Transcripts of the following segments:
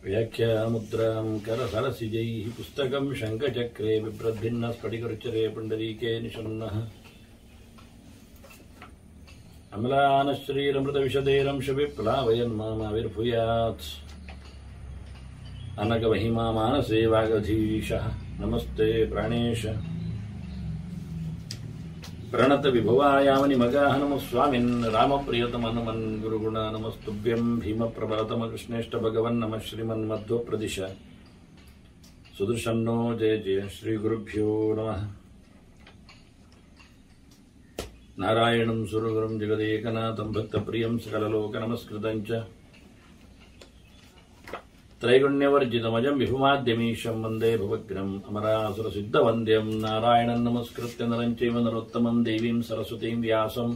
व्याख्यामुद्रां करसरसिजैः पुस्तकं शङ्खचक्रे बिभ्रद्भिन्नस्फटिकरुचिरे पुण्डरीके निषण्णः अमलानश्रीरमृतविशदेरंशविप्लावयन्मामाविर्भूयात् अनघमहिमा मानसे वागधीशः नमस्ते प्राणेश प्रणत विभवायामनिमगाः नमः स्वामिन् रामप्रियतमनुमन् गुरुगुण नमस्तुभ्यं भीमप्रभातम कृष्णेष्ट भगवन् नमः श्रीमन्मध्वप्रदिश सुदर्शन्नो जय जय श्रीगुरुभ्यो नमः नारायणं सुरगुरुं जगदेकनाथं भक्तप्रियं सकललोकनमस्कृतं च त्रैगुण्यवर्जितमजं विभुमाद्यमीशं वन्दे भवग्रम् अमरासुरसिद्धवन्द्यं नारायणं नमस्कृत्य नरं चैव नरोत्तमं देवीं सरस्वतीं व्यासं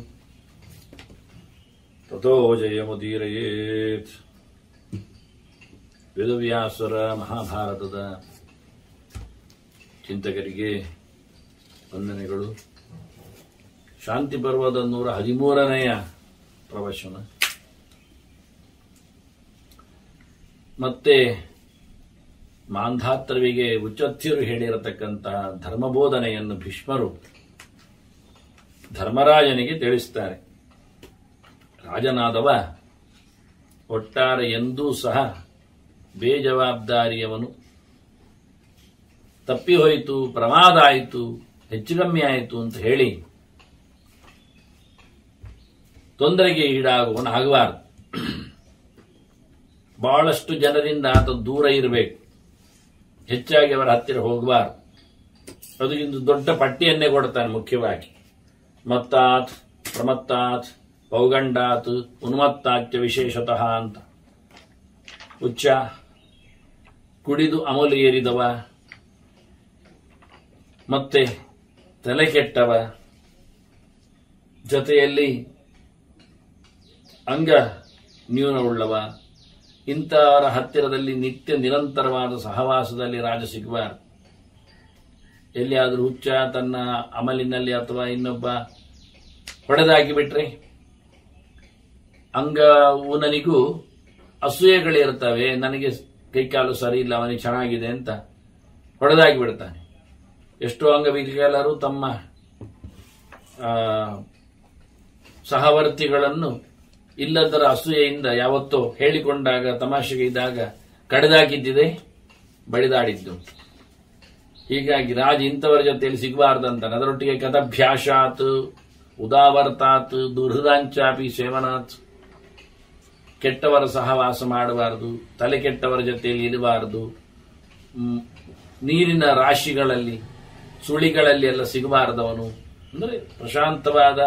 ततो जयमुदीरयेत् ವೇದವ್ಯಾಸರ ಮಹಾಭಾರತದ ಚಿಂತಕರಿಗೆ ವಂದನೆಗಳು. ಶಾಂತಿ ಪರ್ವದ 113ನೆಯ ಪ್ರವಚನ. ಮತ್ತೆ ಮಾಂಧಾತೃವಿಗೆ ಉಚ್ಚತ್ಯರು ಹೇಳಿರತಕ್ಕಂತಹ ಧರ್ಮಬೋಧನೆಯನ್ನು ಭೀಷ್ಮರು ಧರ್ಮರಾಜನಿಗೆ ತಿಳಿಸುತ್ತಾರೆ. ರಾಜನಾದವ ಒಟ್ಟಾರೆ ಎಂದೂ ಸಹ ಬೇಜವಾಬ್ದಾರಿಯವನು, ತಪ್ಪಿ ಹೋಯಿತು, ಪ್ರಮಾದ ಆಯಿತು, ಹೆಚ್ಚುಗಮ್ಮಿ ಆಯಿತು ಅಂತ ಹೇಳಿ ತೊಂದರೆಗೆ ಈಡಾಗುವನು ಆಗಬಾರದು. ಬಹಳಷ್ಟು ಜನರಿಂದ ಆತ ದೂರ ಇರಬೇಕು, ಹೆಚ್ಚಾಗಿ ಅವರ ಹತ್ತಿರ ಹೋಗಬಾರದು. ಅದಕ್ಕಿಂತ ದೊಡ್ಡ ಪಟ್ಟಿಯನ್ನೇ ಕೊಡ್ತಾನೆ. ಮುಖ್ಯವಾಗಿ ಮತ್ತಾತ್, ಪ್ರಮತ್ತಾತ್, ಪೌಗಂಡಾತ್, ಉನ್ಮತ್ತಾಚ್ಯ ವಿಶೇಷತಃ ಅಂತ. ಉಚ್ಚ, ಕುಡಿದು ಅಮಲು ಏರಿದವ, ಮತ್ತೆ ತಲೆ ಕೆಟ್ಟವ, ಜೊತೆಯಲ್ಲಿ ಅಂಗ ನ್ಯೂನವುಳ್ಳವ, ಇಂಥವರ ಹತ್ತಿರದಲ್ಲಿ ನಿತ್ಯ ನಿರಂತರವಾದ ಸಹವಾಸದಲ್ಲಿ ರಾಜ ಸಿಗಬಾರದು. ಎಲ್ಲಿಯಾದರೂ ಹುಚ್ಚ ತನ್ನ ಅಮಲಿನಲ್ಲಿ ಅಥವಾ ಇನ್ನೊಬ್ಬ ಹೊಡೆದಾಕಿಬಿಟ್ರೆ ಅಂಗ ಊನನಿಗೂ ಅಸೂಯೆಗಳಿರ್ತವೆ. ನನಗೆ ಕೈಕಾಲು ಸರಿ ಇಲ್ಲ, ಅವನಿಗೆ ಚೆನ್ನಾಗಿದೆ ಅಂತ ಹೊಡೆದಾಗಿ ಬಿಡ್ತಾನೆ. ಎಷ್ಟೋ ಅಂಗವಿಕಲರು ತಮ್ಮ ಸಹವರ್ತಿಗಳನ್ನು ಇಲ್ಲದರ ಅಸೂಯೆಯಿಂದ ಯಾವತ್ತೋ ಹೇಳಿಕೊಂಡಾಗ, ತಮಾಷೆಗೆ ಇದ್ದಾಗ ಕಡೆದಾಕಿದ್ದಿದೆ, ಬಡಿದಾಡಿದ್ದು. ಹೀಗಾಗಿ ರಾಜ ಇಂಥವರ ಜೊತೆಯಲ್ಲಿ ಸಿಗಬಾರ್ದಂತಾನೆ. ಅದರೊಟ್ಟಿಗೆ ಕದಭ್ಯಾಸಾತ್, ಉದಾವರ್ತಾತ್, ದುರ್ಹೃದಾಂಚಾಪಿ ಸೇವನಾತ್, ಕೆಟ್ಟವರ ಸಹವಾಸ ಮಾಡಬಾರದು, ತಲೆ ಕೆಟ್ಟವರ ಜೊತೆಯಲ್ಲಿ ಇರಬಾರದು, ನೀರಿನ ರಾಶಿಗಳಲ್ಲಿ ಸುಳಿಗಳಲ್ಲಿ ಎಲ್ಲ ಸಿಗಬಾರದವನು. ಅಂದರೆ ಪ್ರಶಾಂತವಾದ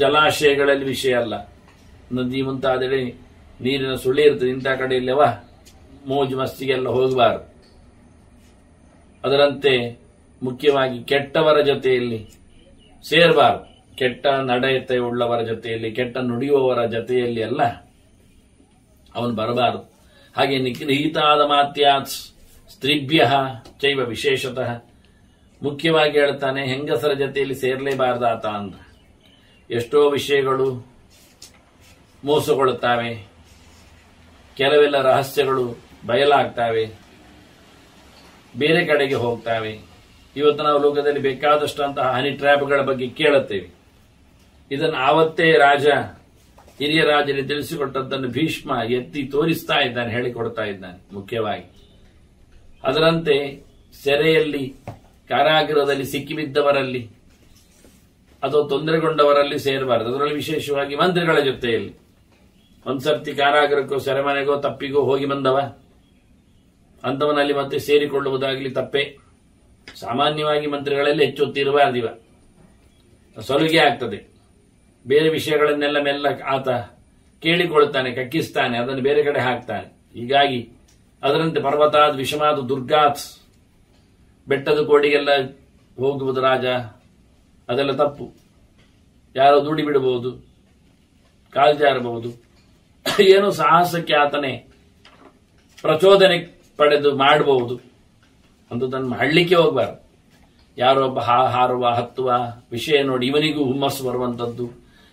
ಜಲಾಶಯಗಳಲ್ಲಿ ವಿಷಯ ಅಲ್ಲ, ನದಿ ಮುಂತಾದೆಡೆ ನೀರಿನ ಸುಳಿ ಇರ್ತದೆ, ಇಂಥ ಕಡೆಯಲ್ಲವ ಮೋಜು ಮಸ್ತಿಗೆಲ್ಲ ಹೋಗಬಾರದು. ಅದರಂತೆ ಮುಖ್ಯವಾಗಿ ಕೆಟ್ಟವರ ಜೊತೆಯಲ್ಲಿ ಸೇರಬಾರದು. ಕೆಟ್ಟ ನಡೆಯತೆ ಉಳ್ಳವರ ಜೊತೆಯಲ್ಲಿ, ಕೆಟ್ಟ ನುಡಿಯುವವರ ಜೊತೆಯಲ್ಲಿ ಎಲ್ಲ ಅವನು ಬರಬಾರದು. ಹಾಗೆ ನಿಗೃಹೀತಾದ ಮಾತ್ಯಾತ್ ಸ್ತ್ರೀಭ್ಯ ಚೈವ ವಿಶೇಷತಃ. ಮುಖ್ಯವಾಗಿ ಹೇಳ್ತಾನೆ, ಹೆಂಗಸರ ಜೊತೆಯಲ್ಲಿ ಸೇರಲೇಬಾರ್ದಾತ ಅಂತ. ಎಷ್ಟೋ ವಿಷಯಗಳು ಮೋಸಗೊಳ್ಳುತ್ತವೆ, ಕೆಲವೆಲ್ಲ ರಹಸ್ಯಗಳು ಬಯಲಾಗ್ತವೆ, ಬೇರೆ ಕಡೆಗೆ ಹೋಗ್ತವೆ. ಇವತ್ತು ನಾವು ಲೋಕದಲ್ಲಿ ಬೇಕಾದಷ್ಟಂತಹ ಹನಿ ಟ್ರ್ಯಾಪ್ಗಳ ಬಗ್ಗೆ ಕೇಳುತ್ತೇವೆ. ಇದನ್ನು ಆವತ್ತೇ ರಾಜ, ಹಿರಿಯ ರಾಜರಿಗೆ ತಿಳಿಸಿಕೊಟ್ಟದ್ದನ್ನು ಭೀಷ್ಮ ಎತ್ತಿ ತೋರಿಸ್ತಾ ಇದ್ದಾನೆ, ಹೇಳಿಕೊಡ್ತಾ ಇದ್ದಾನೆ. ಮುಖ್ಯವಾಗಿ ಅದರಂತೆ ಸೆರೆಯಲ್ಲಿ, ಕಾರಾಗೃಹದಲ್ಲಿ ಸಿಕ್ಕಿಬಿದ್ದವರಲ್ಲಿ ಅಥವಾ ತೊಂದರೆಗೊಂಡವರಲ್ಲಿ ಸೇರಬಾರದು. ಅದರಲ್ಲಿ ವಿಶೇಷವಾಗಿ ಮಂತ್ರಿಗಳ ಜೊತೆಯಲ್ಲಿ. ಒಂದ್ಸರ್ತಿ ಕಾರಾಗೃಹಕ್ಕೋ ಸೆರೆಮನೆಗೋ ತಪ್ಪಿಗೋ ಹೋಗಿ ಬಂದವ, ಅಂಥವನಲ್ಲಿ ಮತ್ತೆ ಸೇರಿಕೊಳ್ಳುವುದಾಗಲಿ ತಪ್ಪೇ. ಸಾಮಾನ್ಯವಾಗಿ ಮಂತ್ರಿಗಳಲ್ಲಿ ಹೆಚ್ಚೊತ್ತಿರಬಾರ್ದಿವ, ಸಲುಗೆ ಆಗ್ತದೆ. ಬೇರೆ ವಿಷಯಗಳನ್ನೆಲ್ಲ ಮೆಲ್ಲ ಆತ ಕೇಳಿಕೊಳ್ತಾನೆ, ಕಕ್ಕಿಸ್ತಾನೆ, ಅದನ್ನು ಬೇರೆ ಕಡೆ ಹಾಕ್ತಾನೆ. ಹೀಗಾಗಿ ಅದರಂತೆ ಪರ್ವತಾದ ವಿಷಮಾದ ದುರ್ಗಾತ್, ಬೆಟ್ಟದ ಕೋಡಿಗೆಲ್ಲ ಹೋಗುವುದು ರಾಜ, ಅದೆಲ್ಲ ತಪ್ಪು. ಯಾರೋ ದೂಡಿ ಬಿಡಬಹುದು, ಕಾಲ್ಜಾರಬಹುದು, ಏನೋ ಸಾಹಸಕ್ಕೆ ಆತನೇ ಪ್ರಚೋದನೆ ಪಡೆದು ಮಾಡಬಹುದು ಅಂತ ತನ್ನ ಹಳ್ಳಿಕೆ ಹೋಗಬಾರದು. ಯಾರೊಬ್ಬ ಹಾರುವ ಹತ್ತುವ ವಿಷಯ ನೋಡಿ ಇವನಿಗೂ ಹುಮ್ಮಸ್ಸು ಬರುವಂತದ್ದು.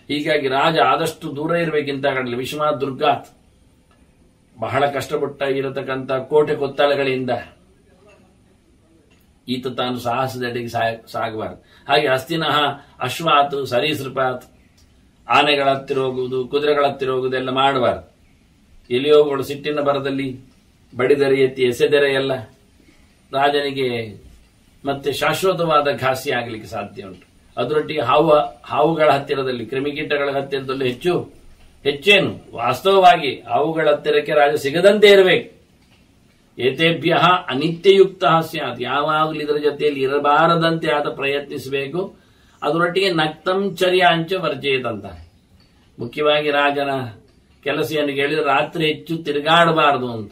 ಹೀಗಾಗಿ ರಾಜ ಆದಷ್ಟು ದೂರ ಇರಬೇಕಿಂತ ಕಡಲಿ ವಿಷಮ ದುರ್ಗಾತ್, ಬಹಳ ಕಷ್ಟಪಟ್ಟ ಇರತಕ್ಕಂಥ ಕೋಟೆ ಕೊತ್ತಲಗಳಿಂದ ಈತ ತಾನು ಸಾಹಸದೆಡೆಗೆ ಸಾಗಬಾರದು. ಹಾಗೆ ಹಸ್ತಿನಃ ಅಶ್ವಾತ್ ಸರೀಸೃಪಾತ್, ಆನೆಗಳ ಹತ್ತಿರ ಹೋಗುವುದು, ಕುದುರೆಗಳ ಹತ್ತಿರ ಹೋಗುವುದೆಲ್ಲ ಮಾಡಬಾರದು. ಎಲಿಯೋಗಳು ಸಿಟ್ಟಿನ ಬರದಲ್ಲಿ ಬಡಿದರೆ ಎತ್ತಿ ಎಸೆದರೆ ಎಲ್ಲ ರಾಜನಿಗೆ ಮತ್ತೆ ಶಾಶ್ವತವಾದ ಘಾಸಿ ಆಗಲಿಕ್ಕೆ ಸಾಧ್ಯ ಉಂಟು. ಅದರೊಟ್ಟಿಗೆ ಹಾವುಗಳ ಹತ್ತಿರದಲ್ಲಿ, ಕ್ರಿಮಿಕೀಟಗಳ ಹತ್ತಿರದಲ್ಲೂ ಹೆಚ್ಚೇನು ವಾಸ್ತವವಾಗಿ ಹಾವುಗಳ ಹತ್ತಿರಕ್ಕೆ ರಾಜ ಸಿಗದಂತೆ ಇರಬೇಕು. ಏತೇಭ್ಯ ಅನಿತ್ಯಯುಕ್ತ ಸ್ಯಾತ್, ಯಾವಾಗಲೂ ಇದರ ಜೊತೆಯಲ್ಲಿ ಇರಬಾರದಂತೆ ಆದ ಪ್ರಯತ್ನಿಸಬೇಕು. ಅದರೊಟ್ಟಿಗೆ ನಕ್ತಂಚರ್ಯಾಂಚ ವರ್ಜೇತಂತ. ಮುಖ್ಯವಾಗಿ ರಾಜನ ಕೆಲಸ ಏನು ಹೇಳಿದ್ರೆ ರಾತ್ರಿ ಹೆಚ್ಚು ತಿರುಗಾಡಬಾರದು ಅಂತ.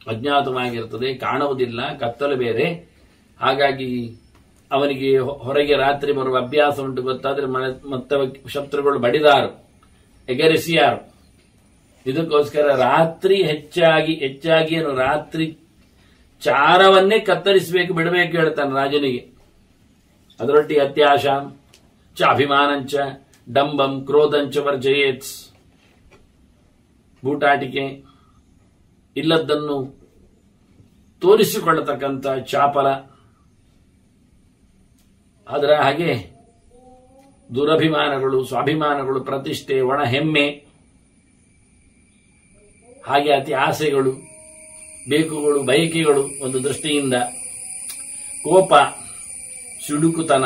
ಅಜ್ಞಾತವಾಗಿರ್ತದೆ, ಕಾಣುವುದಿಲ್ಲ, ಕತ್ತಲು ಬೇರೆ. ಹಾಗಾಗಿ ಅವನಿಗೆ ಹೊರಗೆ ರಾತ್ರಿ ಬರುವ ಅಭ್ಯಾಸ ಉಂಟು. ಗೊತ್ತಾದ್ರೆ ಮತ್ತೆ ಶತ್ರುಗಳು ಬಡಿದಾರು, ಎಗರಿಸಿಯಾರು. ಇದಕ್ಕೋಸ್ಕರ ರಾತ್ರಿ ಹೆಚ್ಚಾಗಿ ರಾತ್ರಿ ಚಾರವನ್ನೇ ಕತ್ತರಿಸಬೇಕು, ಬಿಡಬೇಕು ಹೇಳ್ತಾನೆ ರಾಜನಿಗೆ. ಅದರೊಟ್ಟಿಗೆ ಅತ್ಯಾಶ ಚ ಅಭಿಮಾನಂಚ ಡಂಬಂ ಕ್ರೋಧಂಚ ವರ್ಜಯೇತ್ಸ್, ಬೂಟಾಟಿಕೆ, ಇಲ್ಲದ್ದನ್ನು ತೋರಿಸಿಕೊಳ್ಳತಕ್ಕಂಥ ಚಾಪಲ, ಅದರ ಹಾಗೆ ದುರಭಿಮಾನಗಳು, ಸ್ವಾಭಿಮಾನಗಳು, ಪ್ರತಿಷ್ಠೆ, ಒಣ ಹೆಮ್ಮೆ, ಹಾಗೆ ಅತಿ ಆಸೆಗಳು, ಬೇಕುಗಳು, ಬಯಕೆಗಳು ಒಂದು ದೃಷ್ಟಿಯಿಂದ, ಕೋಪ, ಸಿಡುಕುತನ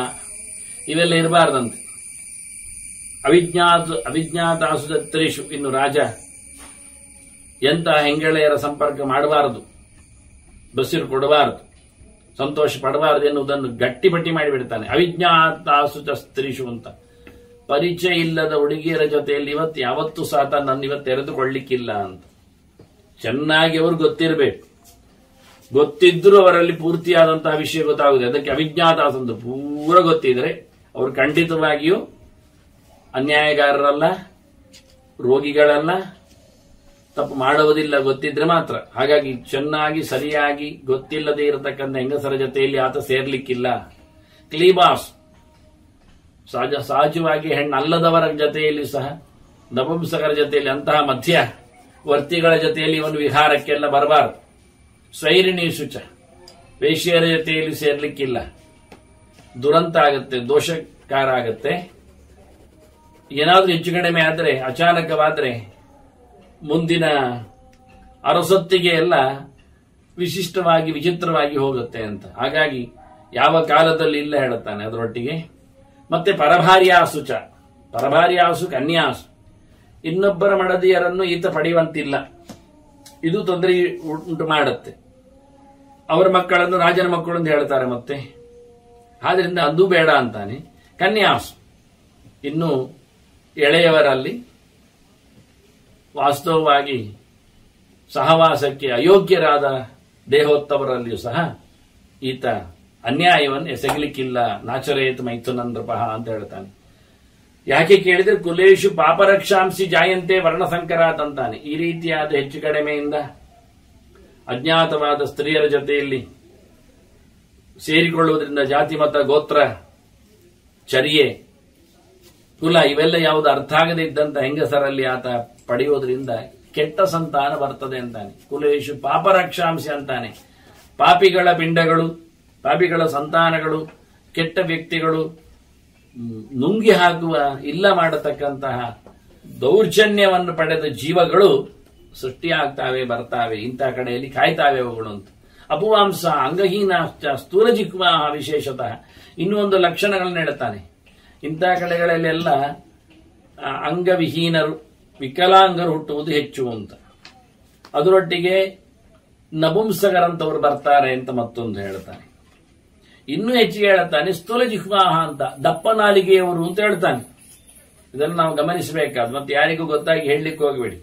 ಇವೆಲ್ಲ ಇರಬಾರದಂತೆ. ಅವಿಜ್ಞಾತಾಸುತ್ರೇಷು, ಇನ್ನು ರಾಜ ಎಂತಹ ಹೆಂಗಳೆಯರ ಸಂಪರ್ಕ ಮಾಡಬಾರದು, ಬಸಿರು ಕೊಡಬಾರದು, ಸಂತೋಷ ಪಡಬಾರದು ಎನ್ನುವುದನ್ನು ಗಟ್ಟಿಪಟ್ಟಿ ಮಾಡಿಬಿಡ್ತಾನೆ. ಅವಿಜ್ಞಾತಾಸುಚ ಸ್ತ್ರೀಷು ಅಂತ. ಪರಿಚಯ ಇಲ್ಲದ ಹುಡುಗಿಯರ ಜೊತೆಯಲ್ಲಿ ಯಾವತ್ತೂ ಸಹ ತನ್ನನ್ನು ತೆರೆದುಕೊಳ್ಳಿಕ್ಕಿಲ್ಲ ಅಂತ ಚೆನ್ನಾಗಿ ಅವರು ಗೊತ್ತಿರಬೇಕು. ಗೊತ್ತಿದ್ರೂ ಅವರಲ್ಲಿ ಪೂರ್ತಿಯಾದಂತಹ ವಿಷಯ ಗೊತ್ತಾಗುತ್ತದೆ. ಅದಕ್ಕೆ ಅವಿಜ್ಞಾತಾಸು ಅಂತ ಪೂರ ಗೊತ್ತಿದ್ರೆ ಅವರು ಖಂಡಿತವಾಗಿಯೂ ಅನ್ಯಾಯಗಾರರಲ್ಲ, ರೋಗಿಗಳಲ್ಲ, ತಪ್ಪು ಮಾಡುವುದಿಲ್ಲ, ಗೊತ್ತಿದ್ರೆ ಮಾತ್ರ. ಹಾಗಾಗಿ ಚೆನ್ನಾಗಿ ಸರಿಯಾಗಿ ಗೊತ್ತಿಲ್ಲದೆ ಇರತಕ್ಕಂಥ ಹೆಂಗಸರ ಜೊತೆಯಲ್ಲಿ ಆತ ಸೇರ್ಲಿಕ್ಕಿಲ್ಲ. ಕ್ಲೀಬಾಸ್, ಸಹಜವಾಗಿ ಹೆಣ್ಣಲ್ಲದವರ ಜೊತೆಯಲ್ಲಿ ಸಹ, ನಪುಂಸಕರ ಜೊತೆಯಲ್ಲಿ, ಅಂತಹ ಮಧ್ಯವರ್ತಿಗಳ ಜೊತೆಯಲ್ಲಿ ಇವನು ವಿಹಾರಕ್ಕೆಲ್ಲ ಬರಬಾರದು. ಸ್ವೈರಿಣಿ ಶುಚ, ವೇಶ್ಯರ ಜೊತೆಯಲ್ಲಿ ಸೇರ್ಲಿಕ್ಕಿಲ್ಲ, ದುರಂತ ಆಗುತ್ತೆ, ದೋಷಕಾರ ಆಗುತ್ತೆ. ಏನಾದ್ರೂ ಹೆಚ್ಚು ಕಡಿಮೆ ಆದರೆ, ಅಚಾನಕವಾದ್ರೆ ಮುಂದಿನ ಅರಸೊತ್ತಿಗೆ ಎಲ್ಲ ವಿಶಿಷ್ಟವಾಗಿ ವಿಚಿತ್ರವಾಗಿ ಹೋಗುತ್ತೆ ಅಂತ. ಹಾಗಾಗಿ ಯಾವ ಕಾಲದಲ್ಲಿ ಇಲ್ಲ ಹೇಳುತ್ತಾನೆ. ಅದರೊಟ್ಟಿಗೆ ಮತ್ತೆ ಪರಭಾರ್ಯಾಸುಚ, ಪರಭಾರ್ಯಾಸು ಕನ್ಯಾಸು, ಇನ್ನೊಬ್ಬರ ಮಡದಿಯರನ್ನು ಈತ ಪಡೆಯುವಂತಿಲ್ಲ. ಇದು ತೊಂದರೆ ಉಂಟು ಮಾಡುತ್ತೆ. ಅವರ ಮಕ್ಕಳನ್ನು ರಾಜನ ಮಕ್ಕಳು ಅಂತ ಹೇಳ್ತಾರೆ ಮತ್ತೆ. ಆದ್ರಿಂದ ಅದು ಬೇಡ ಅಂತಾನೆ. ಕನ್ಯಾಸು, ಇನ್ನು ಎಳೆಯವರಲ್ಲಿ ವಾಸ್ತವವಾಗಿ ಸಹವಾಸಕ್ಕೆ ಅಯೋಗ್ಯರಾದ ದೇಹೋತ್ತವರಲ್ಲಿಯೂ ಸಹ ಈತ ಅನ್ಯಾಯವನ್ನು ಎಸಗಲಿಕ್ಕಿಲ್ಲ. ನಾಚರೇತ್ ಮೈಥುನಂದ್ರಪಃ ಅಂತ ಹೇಳ್ತಾನೆ. ಯಾಕೆ ಕೇಳಿದ್ರೆ ಕುಲೇಶು ಪಾಪರಕ್ಷಾಂಸಿ ಜಾಯಂತೆ ವರ್ಣಸಂಕರಾತ್ ಅಂತಾನೆ. ಈ ರೀತಿಯಾದ ಹೆಚ್ಚು ಕಡಿಮೆಯಿಂದ ಅಜ್ಞಾತವಾದ ಸ್ತ್ರೀಯರ ಜೊತೆಯಲ್ಲಿ ಸೇರಿಕೊಳ್ಳುವುದರಿಂದ ಜಾತಿ ಮತ ಗೋತ್ರ ಚರ್ಯೆ ಕುಲ ಇವೆಲ್ಲ ಯಾವುದು ಅರ್ಥ ಆಗದೇ ಇದ್ದಂತ ಹೆಂಗಸರಲ್ಲಿ ಆತ ಪಡೆಯುವುದರಿಂದ ಕೆಟ್ಟ ಸಂತಾನ ಬರ್ತದೆ ಅಂತಾನೆ. ಕುಲೇಶು ಪಾಪರಕ್ಷಾಂಸಿ ಅಂತಾನೆ. ಪಾಪಿಗಳ ಪಿಂಡಗಳು, ಪಾಪಿಗಳ ಸಂತಾನಗಳು, ಕೆಟ್ಟ ವ್ಯಕ್ತಿಗಳು, ನುಂಗಿ ಹಾಕುವ, ಇಲ್ಲ ಮಾಡತಕ್ಕಂತಹ ದೌರ್ಜನ್ಯವನ್ನು ಪಡೆದ ಜೀವಗಳು ಸೃಷ್ಟಿಯಾಗ್ತಾವೆ, ಬರ್ತಾವೆ. ಇಂತಹ ಕಡೆಯಲ್ಲಿ ಕಾಯ್ತಾವೆ ಅವುಗಳು ಅಂತ. ಅಪುವಾಂಸ ಅಂಗಹೀನ ಸ್ಥೂಲ ಜಿಕ್ವಾ ವಿಶೇಷತಃ ಇನ್ನೂ ಒಂದು ಲಕ್ಷಣಗಳನ್ನು ಹೇಳುತ್ತಾನೆ. ಇಂತಹ ಕಡೆಗಳಲ್ಲೆಲ್ಲ ಅಂಗವಿಹೀನರು, ವಿಕಲಾಂಗರು ಹುಟ್ಟುವುದು ಹೆಚ್ಚು ಅಂತ. ಅದರೊಟ್ಟಿಗೆ ನಪುಂಸಕರಂತವರು ಬರ್ತಾರೆ ಅಂತ ಮತ್ತೊಂದು ಹೇಳ್ತಾನೆ. ಇನ್ನೂ ಹೆಚ್ಚಿಗೆ ಹೇಳ್ತಾನೆ ಸ್ಥೂಲ ಜಿಹ್ವಾಹ ಅಂತ, ದಪ್ಪ ನಾಲಿಗೆಯವರು ಅಂತ ಹೇಳ್ತಾನೆ. ಇದನ್ನು ನಾವು ಗಮನಿಸಬೇಕಾದ, ಮತ್ತೆ ಯಾರಿಗೂ ಗೊತ್ತಾಗಿ ಹೇಳಲಿಕ್ಕೆ ಹೋಗಬೇಡಿ.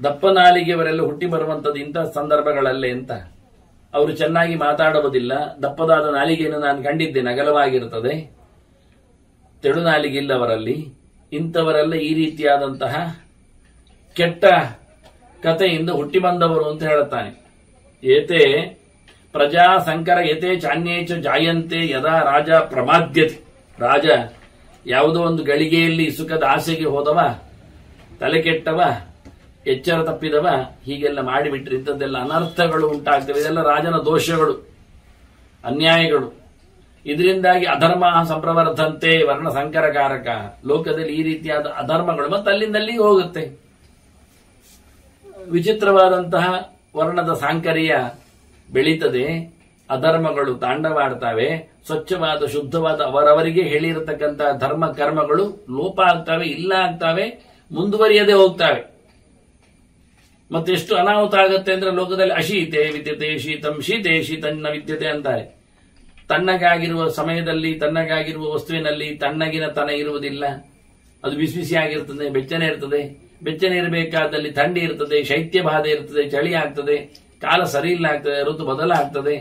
ದಪ್ಪ ನಾಲಿಗೆಯವರೆಲ್ಲ ಹುಟ್ಟಿ ಬರುವಂತದ್ದು ಇಂತಹ ಸಂದರ್ಭಗಳಲ್ಲೇ ಅಂತ. ಅವರು ಚೆನ್ನಾಗಿ ಮಾತಾಡುವುದಿಲ್ಲ. ದಪ್ಪದಾದ ನಾಲಿಗೆಯನ್ನು ನಾನು ಕಂಡಿದ್ದೇನೆ, ಅಗಲವಾಗಿರುತ್ತದೆ, ತೆಳು ನಾಲಿಗೆ ಇಲ್ಲವರಲ್ಲಿ. ಇಂಥವರೆಲ್ಲ ಈ ರೀತಿಯಾದಂತಹ ಕೆಟ್ಟ ಕಥೆಯಿಂದ ಹುಟ್ಟಿ ಬಂದವರು ಅಂತ ಹೇಳುತ್ತಾನೆ. ಏತೆ ಪ್ರಜಾ ಸಂಕರ ಏತೆ ಚಾನ್ಯೇಚ ಜಾಯಂತೆ ಯದಾ ರಾಜ ಪ್ರಮಾದ್ಯತೆ. ರಾಜ ಯಾವುದೋ ಒಂದು ಗಳಿಗೆಯಲ್ಲಿ ಸುಖದ ಆಸೆಗೆ ಹೋದವ, ತಲೆ ಕೆಟ್ಟವ, ಎಚ್ಚರ ತಪ್ಪಿದವ ಹೀಗೆಲ್ಲ ಮಾಡಿಬಿಟ್ರೆ ಇಂಥದ್ದೆಲ್ಲ ಅನರ್ಥಗಳು ಉಂಟಾಗ್ತವೆ. ಇದೆಲ್ಲ ರಾಜನ ದೋಷಗಳು, ಅನ್ಯಾಯಗಳು. ಇದರಿಂದಾಗಿ ಅಧರ್ಮ ಸಂಪ್ರವರ್ಧಂತೆ ವರ್ಣ ಸಂಕರಕಾರಕ. ಲೋಕದಲ್ಲಿ ಈ ರೀತಿಯಾದ ಅಧರ್ಮಗಳು ಮತ್ತೆ ಅಲ್ಲಿಂದಲ್ಲಿ ಹೋಗುತ್ತೆ. ವಿಚಿತ್ರವಾದಂತಹ ವರ್ಣದ ಸಾಂಕರ್ಯ ಬೆಳೀತದೆ, ಅಧರ್ಮಗಳು ತಾಂಡವಾಡ್ತವೆ, ಸ್ವಚ್ಛವಾದ ಶುದ್ಧವಾದ ಅವರವರಿಗೆ ಹೇಳಿರತಕ್ಕಂತಹ ಧರ್ಮ ಕರ್ಮಗಳು ಲೋಪ ಆಗ್ತವೆ, ಇಲ್ಲ ಆಗ್ತವೆ, ಮುಂದುವರಿಯದೆ ಹೋಗ್ತವೆ. ಮತ್ತೆಷ್ಟು ಅನಾಹುತ ಆಗುತ್ತೆ ಅಂದ್ರೆ ಲೋಕದಲ್ಲಿ ಅಶೀತೆ ವಿದ್ಯತೆ ಶೀತಂ ಶೀತೆ ಶೀತನ್ನ ವಿದ್ಯತೆ ಅಂತಾರೆ. ತಣ್ಣಗಾಗಿರುವ ಸಮಯದಲ್ಲಿ ತಣ್ಣಗಾಗಿರುವ ವಸ್ತುವಿನಲ್ಲಿ ತಣ್ಣಗಿನ ತನ ಇರುವುದಿಲ್ಲ, ಅದು ಬಿಸಿ ಬಿಸಿ ಆಗಿರ್ತದೆ, ಬೆಚ್ಚನೆ ಇರ್ತದೆ. ಬೆಚ್ಚನೆ ಇರಬೇಕಾದಲ್ಲಿ ಥಂಡಿ ಇರ್ತದೆ, ಶೈತ್ಯ ಬಾಧೆ ಇರ್ತದೆ, ಚಳಿ ಆಗ್ತದೆ, ಕಾಲ ಸರಿ ಇಲ್ಲ ಆಗ್ತದೆ, ಋತು ಬದಲಾಗ್ತದೆ.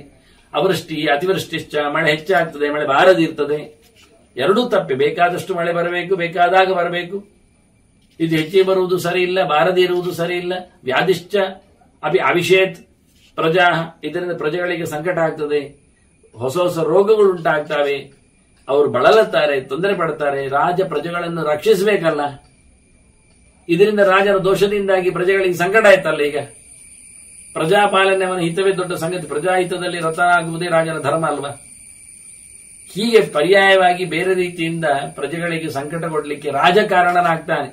ಅವೃಷ್ಟಿ ಅತಿವೃಷ್ಟಿಶ್ಚ, ಮಳೆ ಹೆಚ್ಚಾಗ್ತದೆ, ಮಳೆ ಬಾರದಿರ್ತದೆ. ಎರಡೂ ತಪ್ಪೆ. ಬೇಕಾದಷ್ಟು ಮಳೆ ಬರಬೇಕು, ಬೇಕಾದಾಗ ಬರಬೇಕು. ಇದು ಹೆಚ್ಚಿಗೆ ಬರುವುದು ಸರಿ ಇಲ್ಲ, ಬಾರದಿ ಇರುವುದು ಸರಿ ಇಲ್ಲ. ವ್ಯಾಧಿಶ್ಚ ಅಭಿಷೇತ್ ಪ್ರಜಾ, ಇದರಿಂದ ಪ್ರಜೆಗಳಿಗೆ ಸಂಕಟ ಆಗ್ತದೆ, ಹೊಸ ಹೊಸ ರೋಗಗಳು ಉಂಟಾಗ್ತವೆ, ಅವರು ಬಳಲುತ್ತಾರೆ, ತೊಂದರೆ ಪಡ್ತಾರೆ. ರಾಜ ಪ್ರಜೆಗಳನ್ನು ರಕ್ಷಿಸಬೇಕಲ್ಲ, ಇದರಿಂದ ರಾಜನ ದೋಷದಿಂದಾಗಿ ಪ್ರಜೆಗಳಿಗೆ ಸಂಕಟ ಆಯ್ತಲ್ಲ. ಈಗ ಪ್ರಜಾಪಾಲನೆ ಅವನ ಹಿತವೇ ದೊಡ್ಡ ಸಂಗತಿ. ಪ್ರಜಾಹಿತದಲ್ಲಿ ರತನಾಗುವುದೇ ರಾಜನ ಧರ್ಮ ಅಲ್ವಾ? ಹೀಗೆ ಪರ್ಯಾಯವಾಗಿ ಬೇರೆ ರೀತಿಯಿಂದ ಪ್ರಜೆಗಳಿಗೆ ಸಂಕಟ ಕೊಡಲಿಕ್ಕೆ ರಾಜಕಾರಣನಾಗ್ತಾನೆ.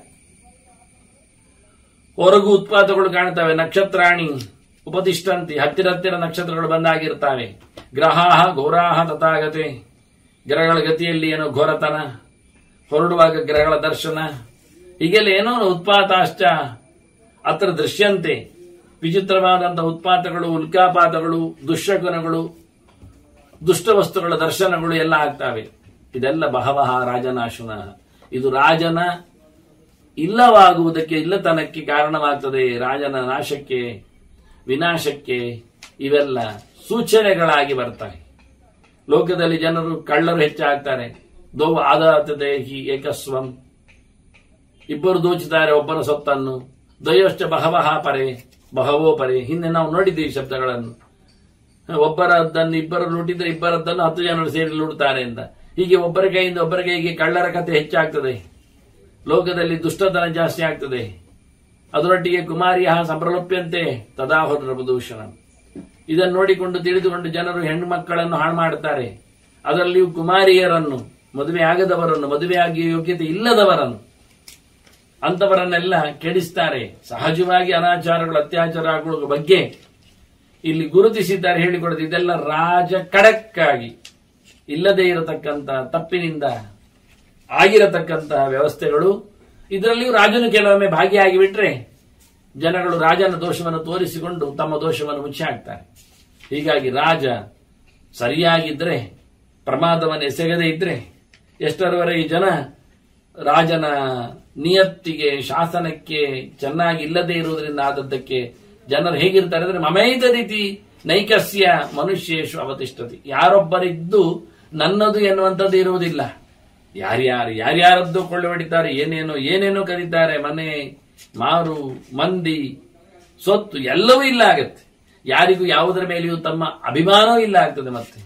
ಹೊರಗು ಉತ್ಪಾತಗಳು ಕಾಣ್ತವೆ. ನಕ್ಷತ್ರಾಣಿ ಉಪತಿಷ್ಠಂತಿ, ಹತ್ತಿರ ನಕ್ಷತ್ರಗಳು ಬಂದಾಗಿರ್ತಾವೆ. ಗ್ರಹಾಹ ಘೋರಾಹ ತಥಾಗತೆ, ಗ್ರಹಗಳ ಗತಿಯಲ್ಲಿ ಏನೋ ಘೋರತನ, ಹೊರಡುವಾಗ ಗ್ರಹಗಳ ದರ್ಶನ, ಹೀಗೆಲ್ಲ ಏನೋ ಉತ್ಪಾತಾಶ್ಚ ಅತ್ರ ದೃಶ್ಯಂತೆ. ವಿಚಿತ್ರವಾದಂತಹ ಉತ್ಪಾತಗಳು, ಉಲ್ಕಾಪಾತಗಳು, ದುಶ್ಶಕುನಗಳು, ದುಷ್ಟವಸ್ತುಗಳ ದರ್ಶನಗಳು ಎಲ್ಲ ಆಗ್ತವೆ. ಇದೆಲ್ಲ ಬಹವಹ ರಾಜನಾಶುನ. ಇದು ರಾಜನ ಇಲ್ಲವಾಗುವುದಕ್ಕೆ, ಇಲ್ಲತನಕ್ಕೆ ಕಾರಣವಾಗ್ತದೆ. ರಾಜನ ನಾಶಕ್ಕೆ, ವಿನಾಶಕ್ಕೆ ಇವೆಲ್ಲ ಸೂಚನೆಗಳಾಗಿ ಬರ್ತವೆ. ಲೋಕದಲ್ಲಿ ಜನರು ಕಳ್ಳರು ಹೆಚ್ಚಾಗ್ತಾರೆ. ದೋ ಆದಾತದೆ ಹಿ ಏಕಸ್ವಂ, ಇಬ್ಬರು ದೋಚುತ್ತಾರೆ ಒಬ್ಬನ ಸೊತ್ತನ್ನು. ದ್ವಯೋಶ್ಚ ಬಹವಹ ಪರೆ, ಬಹವೋ ಪರೆ. ಹಿಂದೆ ನಾವು ನೋಡಿದ್ದೀವಿ ಶಬ್ದಗಳನ್ನು. ಒಬ್ಬರದ್ದನ್ನು ಇಬ್ಬರು ಲೂಟಿದ್ರೆ ಇಬ್ಬರದ್ದನ್ನು 10 ಜನರು ಸೇರಿ ಲೂಡ್ತಾರೆ ಅಂತ. ಹೀಗೆ ಒಬ್ಬರ ಕೈಯಿಂದ ಒಬ್ಬರ ಕೈಗೆ ಕಳ್ಳರ ಕಥೆ ಹೆಚ್ಚಾಗ್ತದೆ. ಲೋಕದಲ್ಲಿ ದುಷ್ಟತನ ಜಾಸ್ತಿ ಆಗ್ತದೆ. ಅದರೊಟ್ಟಿಗೆ ಕುಮಾರಿಯ ಸಂಪ್ರಲೋಪ್ಯಂತೆ ತದಾಹುರ ಪ್ರದೂಷಣ. ಇದನ್ನು ನೋಡಿಕೊಂಡು ತಿಳಿದುಕೊಂಡು ಜನರು ಹೆಣ್ಣು ಮಕ್ಕಳನ್ನು ಹಾಳು ಮಾಡುತ್ತಾರೆ. ಅದರಲ್ಲಿಯೂ ಕುಮಾರಿಯರನ್ನು, ಮದುವೆ ಆಗದವರನ್ನು, ಮದುವೆಯಾಗಿ ಯೋಗ್ಯತೆ ಇಲ್ಲದವರನ್ನು, ಅಂತವರನ್ನೆಲ್ಲ ಕೆಡಿಸ್ತಾರೆ. ಸಹಜವಾಗಿ ಅನಾಚಾರಗಳು, ಅತ್ಯಾಚಾರಗಳ ಬಗ್ಗೆ ಇಲ್ಲಿ ಗುರುತಿಸಿದ್ದಾರೆ, ಹೇಳಿಕೊಡೋದು. ಇದೆಲ್ಲ ರಾಜ ಖಡಕ್ಕಾಗಿ ಇಲ್ಲದೇ ಇರತಕ್ಕಂಥ ತಪ್ಪಿನಿಂದ ಆಗಿರತಕ್ಕಂತಹ ವ್ಯವಸ್ಥೆಗಳು. ಇದರಲ್ಲಿಯೂ ರಾಜನು ಕೆಲವೊಮ್ಮೆ ಭಾಗಿಯಾಗಿ ಬಿಟ್ರೆ ಜನಗಳು ರಾಜನ ದೋಷವನ್ನು ತೋರಿಸಿಕೊಂಡು ತಮ್ಮ ದೋಷವನ್ನು ಮುಚ್ಚಿ ಹಾಕ್ತಾರೆ. ಹೀಗಾಗಿ ರಾಜ ಸರಿಯಾಗಿದ್ರೆ, ಪ್ರಮಾದವನ್ನು ಎಸಗದೇ ಇದ್ರೆ, ಎಷ್ಟರವರೆಗೆ ಜನ ರಾಜನ ನಿಯತ್ತಿಗೆ, ಶಾಸನಕ್ಕೆ ಚೆನ್ನಾಗಿ ಇಲ್ಲದೆ ಇರುವುದರಿಂದ ಆದದ್ದಕ್ಕೆ ಜನರು ಹೇಗಿರ್ತಾರೆ ಅಂದ್ರೆ, ಮಮೈತ ರೀತಿ ನೈಕಸ್ಯ ಮನುಷ್ಯೇಶು ಅವತಿಷ್ಠತಿ. ಯಾರೊಬ್ಬರಿದ್ದು ನನ್ನದು ಎನ್ನುವಂಥದ್ದು ಇರುವುದಿಲ್ಲ. ಯಾರ್ಯಾರದ್ದು ಕೊಳ್ಳೆ ಹೊಡಿತಾರೆ, ಏನೇನೋ ಕರೀತಾರೆ. ಮನೆ, ಮಾರು, ಮಂದಿ, ಸ್ವತ್ತು ಎಲ್ಲವೂ ಇಲ್ಲ ಆಗತ್ತೆ. ಯಾರಿಗೂ ಯಾವುದರ ಮೇಲೆಯೂ ತಮ್ಮ ಅಭಿಮಾನವೂ ಇಲ್ಲ ಆಗ್ತದೆ. ಮತ್ತೆ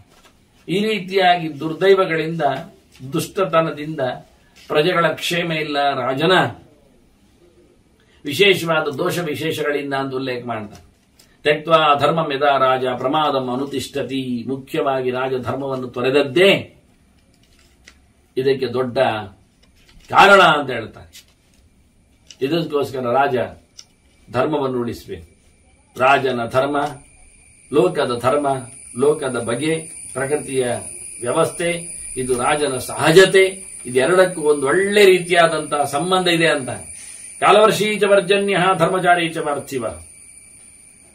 ಈ ರೀತಿಯಾಗಿ ದುರ್ದೈವಗಳಿಂದ, ದುಷ್ಟತನದಿಂದ ಪ್ರಜೆಗಳ ಕ್ಷೇಮ ಇಲ್ಲ. ರಾಜನ ವಿಶೇಷವಾದ ದೋಷ ವಿಶೇಷಗಳಿಂದ ಅಂತ ಉಲ್ಲೇಖ ಮಾಡ್ತಾನೆ. ತ್ಯಕ್ವಾ ಧರ್ಮಂ ಯದಾ ರಾಜ ಪ್ರಮಾದಂ ಅನುತಿಷ್ಠತಿ. ಮುಖ್ಯವಾಗಿ ರಾಜ ಧರ್ಮವನ್ನು ತೊರೆದದ್ದೇ ಇದಕ್ಕೆ ದೊಡ್ಡ ಕಾರಣ ಅಂತ ಹೇಳ್ತಾರೆ. ಇದಕ್ಕೋಸ್ಕರ ರಾಜ ಧರ್ಮವನ್ನು ಉಳಿಸಬೇಕು. ರಾಜನ ಧರ್ಮ, ಲೋಕದ ಧರ್ಮ, ಲೋಕದ ಬಗೆ, ಪ್ರಕೃತಿಯ ವ್ಯವಸ್ಥೆ, ಇದು ರಾಜನ ಸಹಜತೆ. ಇದೆರಡಕ್ಕೂ ಒಂದು ಒಳ್ಳೆ ರೀತಿಯಾದಂತಹ ಸಂಬಂಧ ಇದೆ ಅಂತ. ಕಾಲವರ್ಷೀಚ ವರ್ಜನ್ಯ ಧರ್ಮಚಾರೀಚ ಪಾರ್ಥಿವ.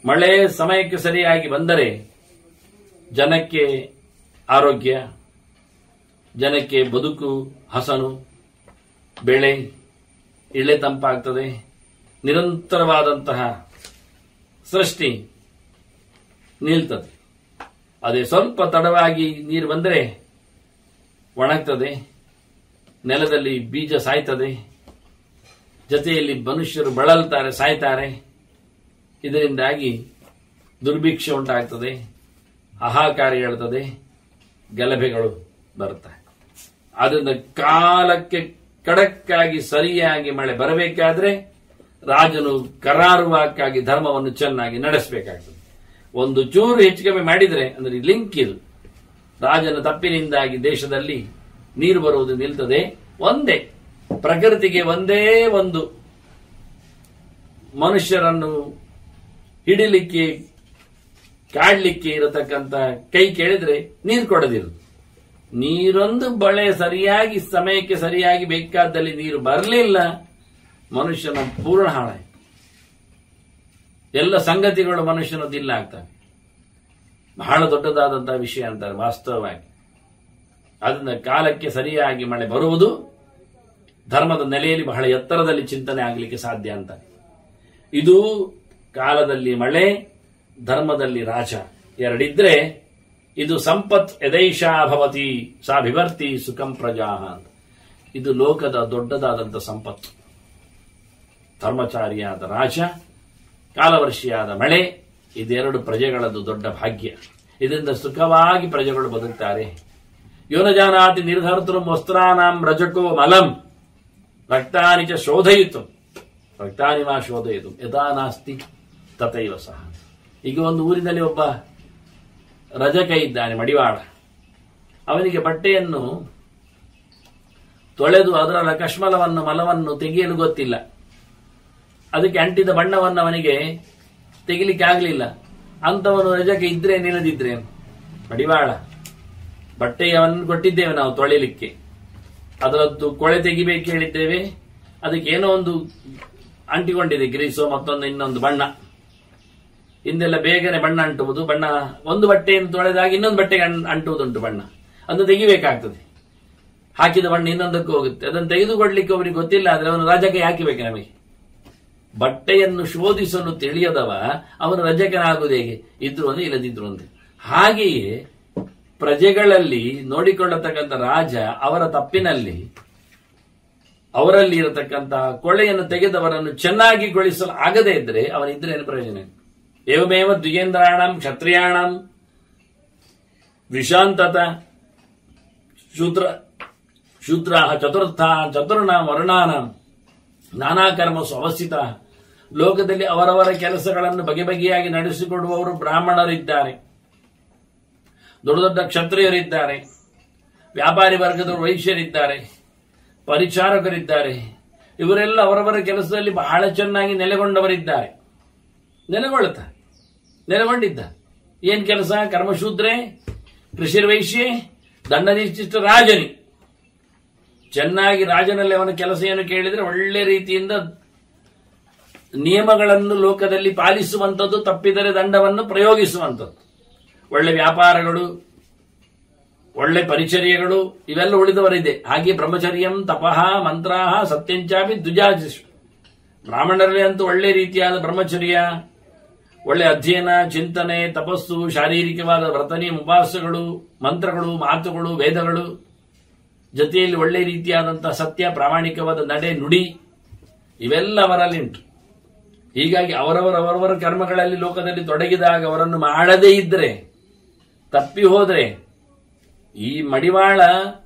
ಮಳೆ ಸಮಯಕ್ಕೆ ಸರಿಯಾಗಿ ಬಂದರೆ ಜನಕ್ಕೆ ಆರೋಗ್ಯ, ಜನಕ್ಕೆ ಬದುಕು ಹಸನು, ಬೆಳೆ ಇಳೆ ತಂಪಾಗ್ತದೆ. ನಿರಂತರವಾದಂತಹ ಸೃಷ್ಟಿ ನಿಲ್ತದೆ. ಅದೇ ಸ್ವಲ್ಪ ತಡವಾಗಿ ನೀರು ಬಂದರೆ ಒಣಗ್ತದೆ, ನೆಲದಲ್ಲಿ ಬೀಜ ಸಾಯ್ತದೆ, ಜೊತೆಯಲ್ಲಿ ಮನುಷ್ಯರು ಬಳಲ್ತಾರೆ, ಸಾಯ್ತಾರೆ. ಇದರಿಂದಾಗಿ ದುರ್ಭಿಕ್ಷೆ ಉಂಟಾಗ್ತದೆ, ಹಾಹಾಕಾರ ಹೇಳ್ತದೆ, ಗಲಭೆಗಳು ಬರುತ್ತವೆ. ಆದ್ದರಿಂದ ಕಾಲಕ್ಕೆ ಖಡಕ್ಕಾಗಿ ಸರಿಯಾಗಿ ಮಳೆ ಬರಬೇಕಾದ್ರೆ ರಾಜನು ಕರಾರುವಾಕ್ಕಾಗಿ ಧರ್ಮವನ್ನು ಚೆನ್ನಾಗಿ ನಡೆಸಬೇಕಾಗ್ತದೆ. ಒಂದು ಚೂರು ಹೆಚ್ಚು ಕಮ್ಮಿ ಮಾಡಿದ್ರೆ ಅಂದ್ರೆ ಲಿಂಕ್ ಇದು, ರಾಜನ ತಪ್ಪಿನಿಂದಾಗಿ ದೇಶದಲ್ಲಿ ನೀರು ಬರುವುದು ನಿಲ್ತದೆ. ಒಂದೇ ಪ್ರಕೃತಿಗೆ ಒಂದೇ ಒಂದು ಮನುಷ್ಯರನ್ನು ಹಿಡಿಲಿಕ್ಕೆ ಕಾಡ್ಲಿಕ್ಕೆ ಇರತಕ್ಕಂತ ಕೈ ಕೇಳಿದ್ರೆ ನೀರು ಕೊಡದಿರುವುದು. ನೀರೊಂದು ಬಳೆ ಸರಿಯಾಗಿ ಸಮಯಕ್ಕೆ ಸರಿಯಾಗಿ ಬೇಕಾದಲ್ಲಿ ನೀರು ಬರಲಿಲ್ಲ, ಮನುಷ್ಯನ ಪೂರ್ಣ ಹಾಳಾಯಿತು. ಎಲ್ಲ ಸಂಗತಿಗಳು ಮನುಷ್ಯನದ್ದಿಲ್ಲ ಆಗ್ತವೆ. ಬಹಳ ದೊಡ್ಡದಾದಂತಹ ವಿಷಯ ಅಂತಾರೆ ವಾಸ್ತವವಾಗಿ. ಅದರಿಂದ ಕಾಲಕ್ಕೆ ಸರಿಯಾಗಿ ಮಳೆ ಬರುವುದು ಧರ್ಮದ ನೆಲೆಯಲ್ಲಿ ಬಹಳ ಎತ್ತರದಲ್ಲಿ ಚಿಂತನೆ ಆಗಲಿಕ್ಕೆ ಸಾಧ್ಯ ಅಂತ. ಇದು ಕಾಲದಲ್ಲಿ ಮಳೆ, ಧರ್ಮದಲ್ಲಿ ರಾಜ ಎರಡಿದ್ರೆ ಇದು ಸಂಪತ್ ಯದೈಷಾ ಭವತಿ ಸಾ ವಿವರ್ತಿ ಸುಖಂ ಪ್ರಜಾ ಅಂತ. ಇದು ಲೋಕದ ದೊಡ್ಡದಾದಂಥ ಸಂಪತ್ತು. ಧರ್ಮಚಾರಿಯಾದ ರಾಜ, ಕಾಲವರ್ಷಿಯಾದ ಮಳೆ, ಇದೆರಡು ಪ್ರಜೆಗಳದ್ದು ದೊಡ್ಡ ಭಾಗ್ಯ. ಇದರಿಂದ ಸುಖವಾಗಿ ಪ್ರಜೆಗಳು ಬದುಕ್ತಾರೆ. ಯೋನಜಾನಾತಿ ನಿರ್ಧರ್ತೃ ವಸ್ತ್ರಾನಾಂ ರಜಕೋ ಮಲಂ ರಕ್ತಾನಿ ಚ ಶೋಧಯಿತು ರಕ್ತಾನಿ ಮಾ ಶೋಧಯಿತು ಯಥಾ ನಾಸ್ತಿ ತಥೈವ ಸಹ. ಈಗ ಒಂದು ಊರಿನಲ್ಲಿ ಒಬ್ಬ ರಜಕ ಇದ್ದಾನೆ, ಮಡಿವಾಳ. ಅವನಿಗೆ ಬಟ್ಟೆಯನ್ನು ತೊಳೆದು ಅದರ ಕಶ್ಮಲವನ್ನು ಮಲವನ್ನು ತೆಗೆಯಲು ಗೊತ್ತಿಲ್ಲ. ಅದಕ್ಕೆ ಅಂಟಿದ ಬಣ್ಣವನ್ನು ಅವನಿಗೆ ತೆಗಿಲಿಕ್ಕೆ ಆಗಲಿಲ್ಲ. ಅಂತವನು ರಜಕ ಇದ್ರೆ ನಿಲ್ಲದಿದ್ರೆ ಮಡಿವಾಳ. ಬಟ್ಟೆಯನ್ನು ಕೊಟ್ಟಿದ್ದೇವೆ ನಾವು ತೊಳೆಯಲಿಕ್ಕೆ, ಅದರದ್ದು ಕೊಳೆ ತೆಗಿಬೇಕು ಹೇಳಿದ್ದೇವೆ. ಅದಕ್ಕೆ ಏನೋ ಒಂದು ಅಂಟಿಕೊಂಡಿದೆ, ಗ್ರೀಸೋ ಮತ್ತೊಂದು ಇನ್ನೊಂದು ಬಣ್ಣ. ಹಿಂದೆಲ್ಲ ಬೇಗನೆ ಬಣ್ಣ ಅಂಟುವುದು. ಬಣ್ಣ ಒಂದು ಬಟ್ಟೆಯನ್ನು ತೊಳೆದಾಗ ಇನ್ನೊಂದು ಬಟ್ಟೆಗೆ ಅಂಟುವುದುಂಟು ಬಣ್ಣ. ಅದನ್ನು ತೆಗಿಬೇಕಾಗ್ತದೆ. ಹಾಕಿದ ಬಣ್ಣ ಇನ್ನೊಂದಕ್ಕೆ ಹೋಗುತ್ತೆ. ಅದನ್ನು ತೆಗೆದುಕೊಡ್ಲಿಕ್ಕೆ ಅವರಿಗೆ ಗೊತ್ತಿಲ್ಲ. ಆದ್ರೆ ಅವನು ರಜಕ್ಕೆ ಹಾಕಿಬೇಕು. ನಮಗೆ ಬಟ್ಟೆಯನ್ನು ಶೋಧಿಸಲು ತಿಳಿಯದವ ಅವನು ರಜಕನಾಗುವುದು ಹೇಗೆ? ಇದ್ರು ಒಂದೇ ಇಲ್ಲದಿದ್ರು ಒಂದೇ. ಹಾಗೆಯೇ ಪ್ರಜೆಗಳಲ್ಲಿ ನೋಡಿಕೊಳ್ಳತಕ್ಕಂಥ ರಾಜ ಅವರ ತಪ್ಪಿನಲ್ಲಿ ಅವರಲ್ಲಿ ಇರತಕ್ಕಂತಹ ಕೊಳೆಯನ್ನು ತೆಗೆದವರನ್ನು ಚೆನ್ನಾಗಿ ಗೊಳಿಸಲು ಆಗದೇ ಇದ್ರೆ ಅವನಿದ್ರೆ ಏನು ಪ್ರಯೋಜನ? ಏವಮೇವ ದ್ವಿಜೇಂದ್ರಾಣಂ ಕ್ಷತ್ರಿಯಾಣಂ ವಿಶಾಂತತ ಶೂದ್ರಾ ಚತುರ್ಣಾಂ ವರ್ಣಾನಾಂ ನಾನಾ ಕರ್ಮಸು ಅವಸ್ಥಿತ. ಲೋಕದಲ್ಲಿ ಅವರವರ ಕೆಲಸಗಳನ್ನು ಬಗೆ ಬಗೆಯಾಗಿ ನಡೆಸಿಕೊಡುವವರು ಬ್ರಾಹ್ಮಣರಿದ್ದಾರೆ, ದೊಡ್ಡ ದೊಡ್ಡ ಕ್ಷತ್ರಿಯರಿದ್ದಾರೆ, ವ್ಯಾಪಾರಿ ವರ್ಗದವರು ವೈಶ್ಯರಿದ್ದಾರೆ, ಪರಿಚಾರಕರಿದ್ದಾರೆ. ಇವರೆಲ್ಲ ಅವರವರ ಕೆಲಸದಲ್ಲಿ ಬಹಳ ಚೆನ್ನಾಗಿ ನೆಲೆಗೊಂಡವರಿದ್ದಾರೆ, ನೆಲೆಗೊಂಡಿದ್ದಾರೆ. ಏನ್ ಕೆಲಸ? ಕರ್ಮಶೂದ್ರೇ, ಕೃಷಿರ್ವೈಶ್ಯೆ, ದಂಡನಿಷ್ಠ ರಾಜನಿ. ಚೆನ್ನಾಗಿ ರಾಜನಲ್ಲಿ ಅವನ ಕೆಲಸ ಏನು ಕೇಳಿದ್ರೆ ಒಳ್ಳೆ ರೀತಿಯಿಂದ ನಿಯಮಗಳನ್ನು ಲೋಕದಲ್ಲಿ ಪಾಲಿಸುವಂಥದ್ದು, ತಪ್ಪಿದರೆ ದಂಡವನ್ನು ಪ್ರಯೋಗಿಸುವಂಥದ್ದು. ಒಳ್ಳೆ ವ್ಯಾಪಾರಗಳು, ಒಳ್ಳೆ ಪರಿಚರ್ಯಗಳು ಇವೆಲ್ಲ ಉಳಿದವರಿದೆ. ಹಾಗೆ ಬ್ರಹ್ಮಚರ್ಯಂ ತಪಃ ಮಂತ್ರಾಹ ಸತ್ಯಂಚಾಪಿ ದ್ವಿಜಾಜಿಷು. ಬ್ರಾಹ್ಮಣರಲ್ಲಿ ಅಂತೂ ಒಳ್ಳೆ ರೀತಿಯಾದ ಬ್ರಹ್ಮಚರ್ಯ, ಒಳ್ಳೆ ಅಧ್ಯಯನ, ಚಿಂತನೆ, ತಪಸ್ಸು, ಶಾರೀರಿಕವಾದ ವ್ರತನಿ, ಉಪವಾಸಗಳು, ಮಂತ್ರಗಳು, ಮಾತುಗಳು, ವೇದಗಳು, ಜೊತೆಯಲ್ಲಿ ಒಳ್ಳೆ ರೀತಿಯಾದಂತಹ ಸತ್ಯ, ಪ್ರಾಮಾಣಿಕವಾದ ನಡೆ ನುಡಿ ಇವೆಲ್ಲ ಅವರಲ್ಲಿ ಉಂಟು. ಹೀಗಾಗಿ ಅವರವರ ಕರ್ಮಗಳಲ್ಲಿ ಲೋಕದಲ್ಲಿ ತೊಡಗಿದಾಗ ಅವರನ್ನು ಮಾಡದೇ ಇದ್ರೆ, ತಪ್ಪಿ ಹೋದ್ರೆ, ಈ ಮಡಿವಾಳ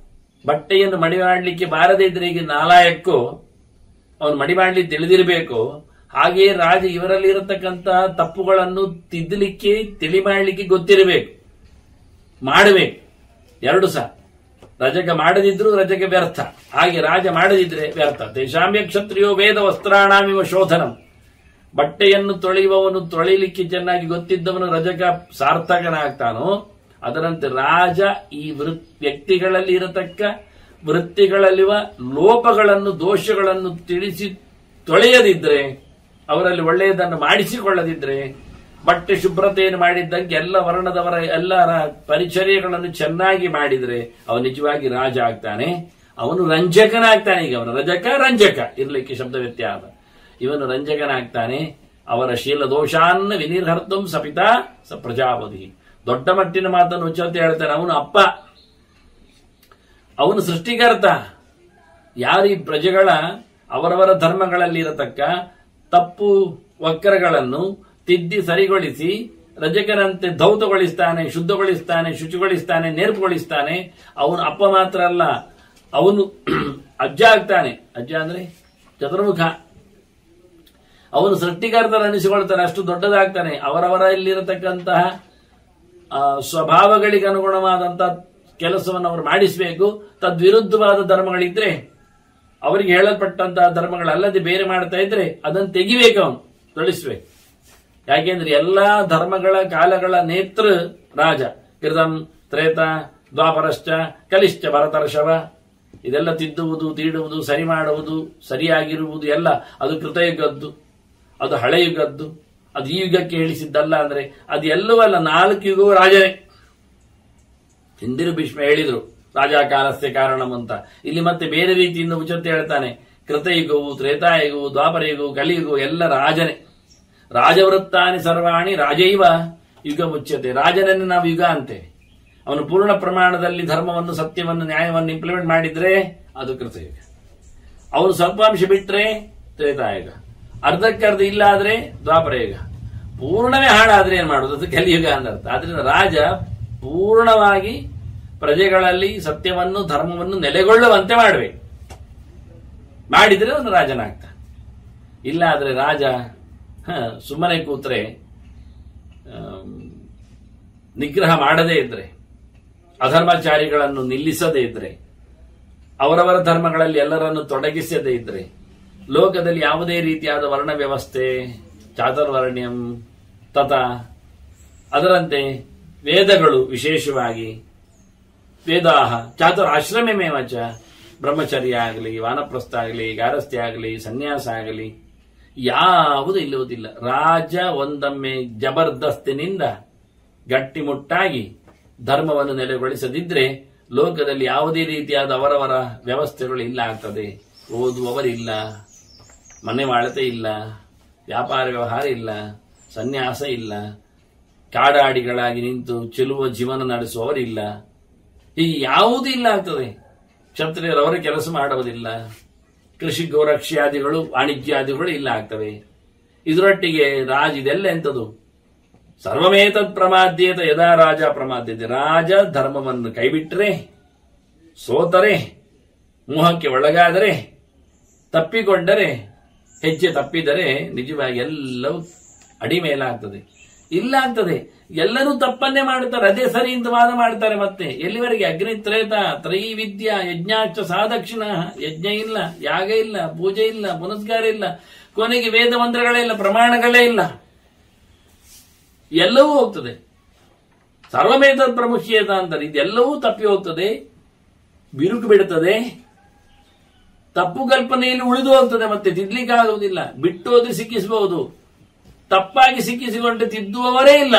ಬಟ್ಟೆಯನ್ನು ಮಡಿವಾಡ್ಲಿಕ್ಕೆ ಬಾರದೇ ಇದ್ರೆ ಈಗ ನಾಲಾಯಕ್ಕೋ ಅವನು ಮಡಿವಾಡ್ಲಿಕ್ಕೆ ತಿಳಿದಿರಬೇಕು. ಹಾಗೆಯೇ ರಾಜ ಇವರಲ್ಲಿ ಇರತಕ್ಕಂತ ತಪ್ಪುಗಳನ್ನು ತಿದ್ದಲಿಕ್ಕೆ, ತಿಳಿ ಮಾಡಲಿಕ್ಕೆ ಗೊತ್ತಿರಬೇಕು, ಮಾಡಬೇಕು. ಎರಡು ಸಹ. ರಜಕ ಮಾಡದಿದ್ರು ರಜಕ ವ್ಯರ್ಥ, ಹಾಗೆ ರಾಜ ಮಾಡದಿದ್ರೆ ವ್ಯರ್ಥ. ತೇಷಾಮ್ಯ ಕ್ಷತ್ರಿಯೋ ವೇದ ವಸ್ತ್ರಾಣಾಮಿವ ಶೋಧನಂ. ಬಟ್ಟೆಯನ್ನು ತೊಳೆಯುವವನು ತೊಳೆಯಲಿಕ್ಕೆ ಚೆನ್ನಾಗಿ ಗೊತ್ತಿದ್ದವನು ರಜಕ ಸಾರ್ಥಕನಾಗ್ತಾನೋ, ಅದರಂತೆ ರಾಜ ಈ ವ್ಯಕ್ತಿಗಳಲ್ಲಿ ಇರತಕ್ಕ ವೃತ್ತಿಗಳಲ್ಲಿವ ಲೋಪಗಳನ್ನು, ದೋಷಗಳನ್ನು ತಿಳಿಸಿ ತೊಳೆಯದಿದ್ರೆ, ಅವರಲ್ಲಿ ಒಳ್ಳೆಯದನ್ನು ಮಾಡಿಸಿಕೊಳ್ಳದಿದ್ರೆ, ಬಟ್ಟೆ ಶುಭ್ರತೆಯನ್ನು ಮಾಡಿದ್ದಂಗೆ ಎಲ್ಲ ವರ್ಣದವರ ಎಲ್ಲರ ಪರಿಚರ್ಯಗಳನ್ನು ಚೆನ್ನಾಗಿ ಮಾಡಿದ್ರೆ ಅವನು ನಿಜವಾಗಿ ರಾಜ ಆಗ್ತಾನೆ. ಅವನು ರಂಜಕನಾಗ್ತಾನೆ. ಈಗ ಅವನ ರಂಜಕ ಇರ್ಲಿಕ್ಕೆ ಶಬ್ದ ವ್ಯತ್ಯಾಸ. ಇವನು ರಂಜಕನಾಗ್ತಾನೆ. ಅವರ ಶೀಲ ದೋಷಾನ್ನ ವಿನಿರ್ಹರ್ತಂ ಸಪಿತಾ ಸ ಪ್ರಜಾಪತಿ. ದೊಡ್ಡ ಮಟ್ಟಿನ ಮಾತನ್ನು ಉಚ್ಚರಿಸಿ ಹೇಳ್ತಾನೆ. ಅವನು ಅಪ್ಪ, ಅವನು ಸೃಷ್ಟಿಕರ್ತ. ಯಾರು ಈ ಪ್ರಜೆಗಳ ಅವರವರ ಧರ್ಮಗಳಲ್ಲಿ ಇರತಕ್ಕ ತಪ್ಪು ವಕ್ರಗಳನ್ನು ತಿದ್ದಿ ಸರಿಗೊಳಿಸಿ ರಜಕರಂತೆ ಧೌತಗೊಳಿಸ್ತಾನೆ, ಶುದ್ಧಗೊಳಿಸ್ತಾನೆ, ಶುಚಿಗೊಳಿಸ್ತಾನೆ, ನೇರ್ಪುಗೊಳಿಸ್ತಾನೆ. ಅವನು ಅಪ್ಪ ಮಾತ್ರ ಅಲ್ಲ, ಅವನು ಅಜ್ಜ ಆಗ್ತಾನೆ. ಅಜ್ಜ ಅಂದ್ರೆ ಚತುರ್ಮುಖ. ಅವನು ಸೃಷ್ಟಿಕರ್ತರು ಅನಿಸಿಕೊಳ್ತಾನೆ, ಅಷ್ಟು ದೊಡ್ಡದಾಗ್ತಾನೆ. ಅವರವರ ಇಲ್ಲಿರತಕ್ಕಂತಹ ಸ್ವಭಾವಗಳಿಗೆ ಅನುಗುಣವಾದಂತಹ ಕೆಲಸವನ್ನು ಅವರು ಮಾಡಿಸಬೇಕು. ತದ್ವಿರುದ್ಧವಾದ ಧರ್ಮಗಳಿದ್ರೆ, ಅವರಿಗೆ ಹೇಳಲ್ಪಟ್ಟಂತಹ ಧರ್ಮಗಳಲ್ಲದೆ ಬೇರೆ ಮಾಡ್ತಾ ಇದ್ರೆ ಅದನ್ನು ತೆಗಿಬೇಕು, ಅವನು ತೊಳಿಸ್ಬೇಕು. ಯಾಕೆಂದ್ರೆ ಎಲ್ಲಾ ಧರ್ಮಗಳ ಕಾಲಗಳ ನೇತೃ ರಾಜ. ಕೃತಂ ತ್ರೇತ ದ್ವಾಪರಶ್ಚ ಕಲಿಶ್ಚ ಭರತರ್ಷವ. ಇದೆಲ್ಲ ತಿದ್ದುವುದು, ತೀಡುವುದು, ಸರಿ ಮಾಡುವುದು, ಸರಿಯಾಗಿರುವುದು ಎಲ್ಲ ಅದು ಕೃತಯುಗದ್ದು, ಅದು ಹಳೆಯುಗದ್ದು, ಅದು ಈ ಯುಗಕ್ಕೆ ಹೇಳಿಸಿದ್ದಲ್ಲ. ಅಂದ್ರೆ ಅದು ಎಲ್ಲವಲ್ಲ, 4 ಯುಗವೂ ರಾಜನೇ. ಹಿಂದಿನ ಭೀಷ್ಮ ಹೇಳಿದ್ರು ರಾಜಾಕಾಲಸ್ಯ ಕಾರಣಂ ಅಂತ. ಇಲ್ಲಿ ಮತ್ತೆ ಬೇರೆ ರೀತಿಯಿಂದ ಉಚಿತ ಹೇಳ್ತಾನೆ. ಕೃತಯುಗವು, ತ್ರೇತಾಯುಗವು, ದ್ವಾಪರಯುಗವು, ಕಲಿಯುಗವು ಎಲ್ಲ ರಾಜನೇ. ರಾಜವೃತ್ತಾನಿ ಸರ್ವಾಣಿ ರಾಜೈವ ಯುಗ ಮುಚ್ಯತೆ. ರಾಜನನ್ನು ನಾವು ಯುಗ ಅಂತೇವೆ. ಅವನು ಪೂರ್ಣ ಪ್ರಮಾಣದಲ್ಲಿ ಧರ್ಮವನ್ನು, ಸತ್ಯವನ್ನು, ನ್ಯಾಯವನ್ನು ಇಂಪ್ಲಿಮೆಂಟ್ ಮಾಡಿದ್ರೆ ಅದು ಕೃತಯುಗ. ಅವನು ಸ್ವಲ್ಪಾಂಶ ಬಿಟ್ರೆ ತ್ರೇತಾಯುಗ, ಅರ್ಧಕ್ಕರ್ಧ ಇಲ್ಲ ಆದ್ರೆ ದ್ವಾಪರಯುಗ, ಪೂರ್ಣವೇ ಹಾಳಾದ್ರೆ ಏನ್ ಮಾಡುದು, ಅದು ಕಲಿಯುಗ ಅನ್ನರ್ಥ. ಆದ್ರಿಂದ ರಾಜ ಪೂರ್ಣವಾಗಿ ಪ್ರಜೆಗಳಲ್ಲಿ ಸತ್ಯವನ್ನು, ಧರ್ಮವನ್ನು ನೆಲೆಗೊಳ್ಳುವಂತೆ ಮಾಡಬೇಕು. ಮಾಡಿದ್ರೆ ಅವನು ರಾಜನಾಗ್ತಾನೆ. ಇಲ್ಲ ಆದ್ರೆ ರಾಜ ಸುಮ್ಮನೆ ಕೂತ್ರೆ, ನಿಗ್ರಹ ಮಾಡದೇ ಇದ್ರೆ, ಅಧರ್ಮಾಚಾರಿಗಳನ್ನು ನಿಲ್ಲಿಸದೇ ಇದ್ರೆ, ಅವರವರ ಧರ್ಮಗಳಲ್ಲಿ ಎಲ್ಲರನ್ನು ತೊಡಗಿಸದೇ ಇದ್ರೆ, ಲೋಕದಲ್ಲಿ ಯಾವುದೇ ರೀತಿಯಾದ ವರ್ಣ ವ್ಯವಸ್ಥೆ, ಚಾತುರ್ವರ್ಣ್ಯಂ ತಥಾ, ಅದರಂತೆ ವೇದಗಳು ವಿಶೇಷವಾಗಿ ವೇದಾಹ ಚಾತುರಾಶ್ರಮೇವಚ, ಬ್ರಹ್ಮಚರ್ಯ ಆಗಲಿ, ವಾನಪ್ರಸ್ಥ ಆಗಲಿ, ಗಾರಸ್ಥ್ಯ ಆಗಲಿ, ಸನ್ಯಾಸ ಆಗಲಿ ಯಾವುದು ಇಲ್ಲುವುದಿಲ್ಲ. ರಾಜ ಒಂದೊಮ್ಮೆ ಜಬರ್ದಸ್ತಿನಿಂದ ಗಟ್ಟಿಮುಟ್ಟಾಗಿ ಧರ್ಮವನ್ನು ನೆಲೆಗೊಳಿಸದಿದ್ರೆ ಲೋಕದಲ್ಲಿ ಯಾವುದೇ ರೀತಿಯಾದ ಅವರವರ ವ್ಯವಸ್ಥೆಗಳು ಇಲ್ಲ ಆಗ್ತದೆ. ಓದುವವರಿಲ್ಲ, ಮನೆ ಮಾಡತೆ ಇಲ್ಲ, ವ್ಯಾಪಾರ ವ್ಯವಹಾರ ಇಲ್ಲ, ಸನ್ಯಾಸ ಇಲ್ಲ, ಕಾಡಾಡಿಗಳಾಗಿ ನಿಂತು ಚೆಲುವ ಜೀವನ ನಡೆಸುವವರಿಲ್ಲ. ಹೀಗೆ ಯಾವುದೂ ಇಲ್ಲ ಆಗ್ತದೆ. ಕ್ಷತ್ರಿಯರವರ ಕೆಲಸ ಮಾಡುವುದಿಲ್ಲ, ಕೃಷಿ ಗೋರಕ್ಷ್ಯಾದಿಗಳು, ವಾಣಿಜ್ಯಾದಿಗಳು ಇಲ್ಲ ಆಗ್ತವೆ. ಇದರೊಟ್ಟಿಗೆ ಇದೆಲ್ಲ ಎಂಥದು? ಸರ್ವಮೇತದ್ ಪ್ರಮಾದ್ಯೇತ ಯದಾ ರಾಜ ಪ್ರಮಾದ್ಯತೆ. ರಾಜ ಧರ್ಮವನ್ನು ಕೈಬಿಟ್ಟರೆ, ಸೋತರೆ, ಮೋಹಕ್ಕೆ ಒಳಗಾದರೆ, ತಪ್ಪಿಕೊಂಡರೆ, ಹೆಜ್ಜೆ ತಪ್ಪಿದರೆ ನಿಜವಾಗಿ ಎಲ್ಲವೂ ಅಡಿಮೇಲಾಗ್ತದೆ, ಇಲ್ಲ ಆಗ್ತದೆ. ಎಲ್ಲರೂ ತಪ್ಪನ್ನೇ ಮಾಡುತ್ತಾರೆ, ಅದೇ ಸರಿ ಅಂತ ವಾದ ಮಾಡ್ತಾರೆ. ಮತ್ತೆ ಎಲ್ಲಿವರೆಗೆ? ಅಗ್ನಿತ್ರೇತ ತ್ರೈವಿದ್ಯ ಯಜ್ಞಾಚ ಸಾದಕ್ಷಿಣ. ಯಜ್ಞ ಇಲ್ಲ, ಯಾಗ ಇಲ್ಲ, ಪೂಜೆ ಇಲ್ಲ, ಪುನಸ್ಕಾರ ಇಲ್ಲ, ಕೊನೆಗೆ ವೇದ ಮಂತ್ರಗಳೇ ಇಲ್ಲ, ಪ್ರಮಾಣಗಳೇ ಇಲ್ಲ, ಎಲ್ಲವೂ ಹೋಗ್ತದೆ. ಸರ್ವಮೇತದ್ ಪ್ರಮುಖ್ಯತ ಅಂತಾರೆ. ಇದೆಲ್ಲವೂ ತಪ್ಪಿ ಹೋಗ್ತದೆ, ಬಿರುಕು ಬಿಡುತ್ತದೆ, ತಪ್ಪು ಕಲ್ಪನೆಯಲ್ಲಿ ಉಳಿದು ಹೋಗ್ತದೆ. ಮತ್ತೆ ತಿದ್ಲಿಕ್ಕಾಗುವುದಿಲ್ಲ. ಬಿಟ್ಟೋದ್ರೆ ಸಿಕ್ಕಿಸಬಹುದು, ತಪ್ಪಾಗಿ ಸಿಕ್ಕಿಸಿಕೊಂಡು ತಿದ್ದುವವರೇ ಇಲ್ಲ,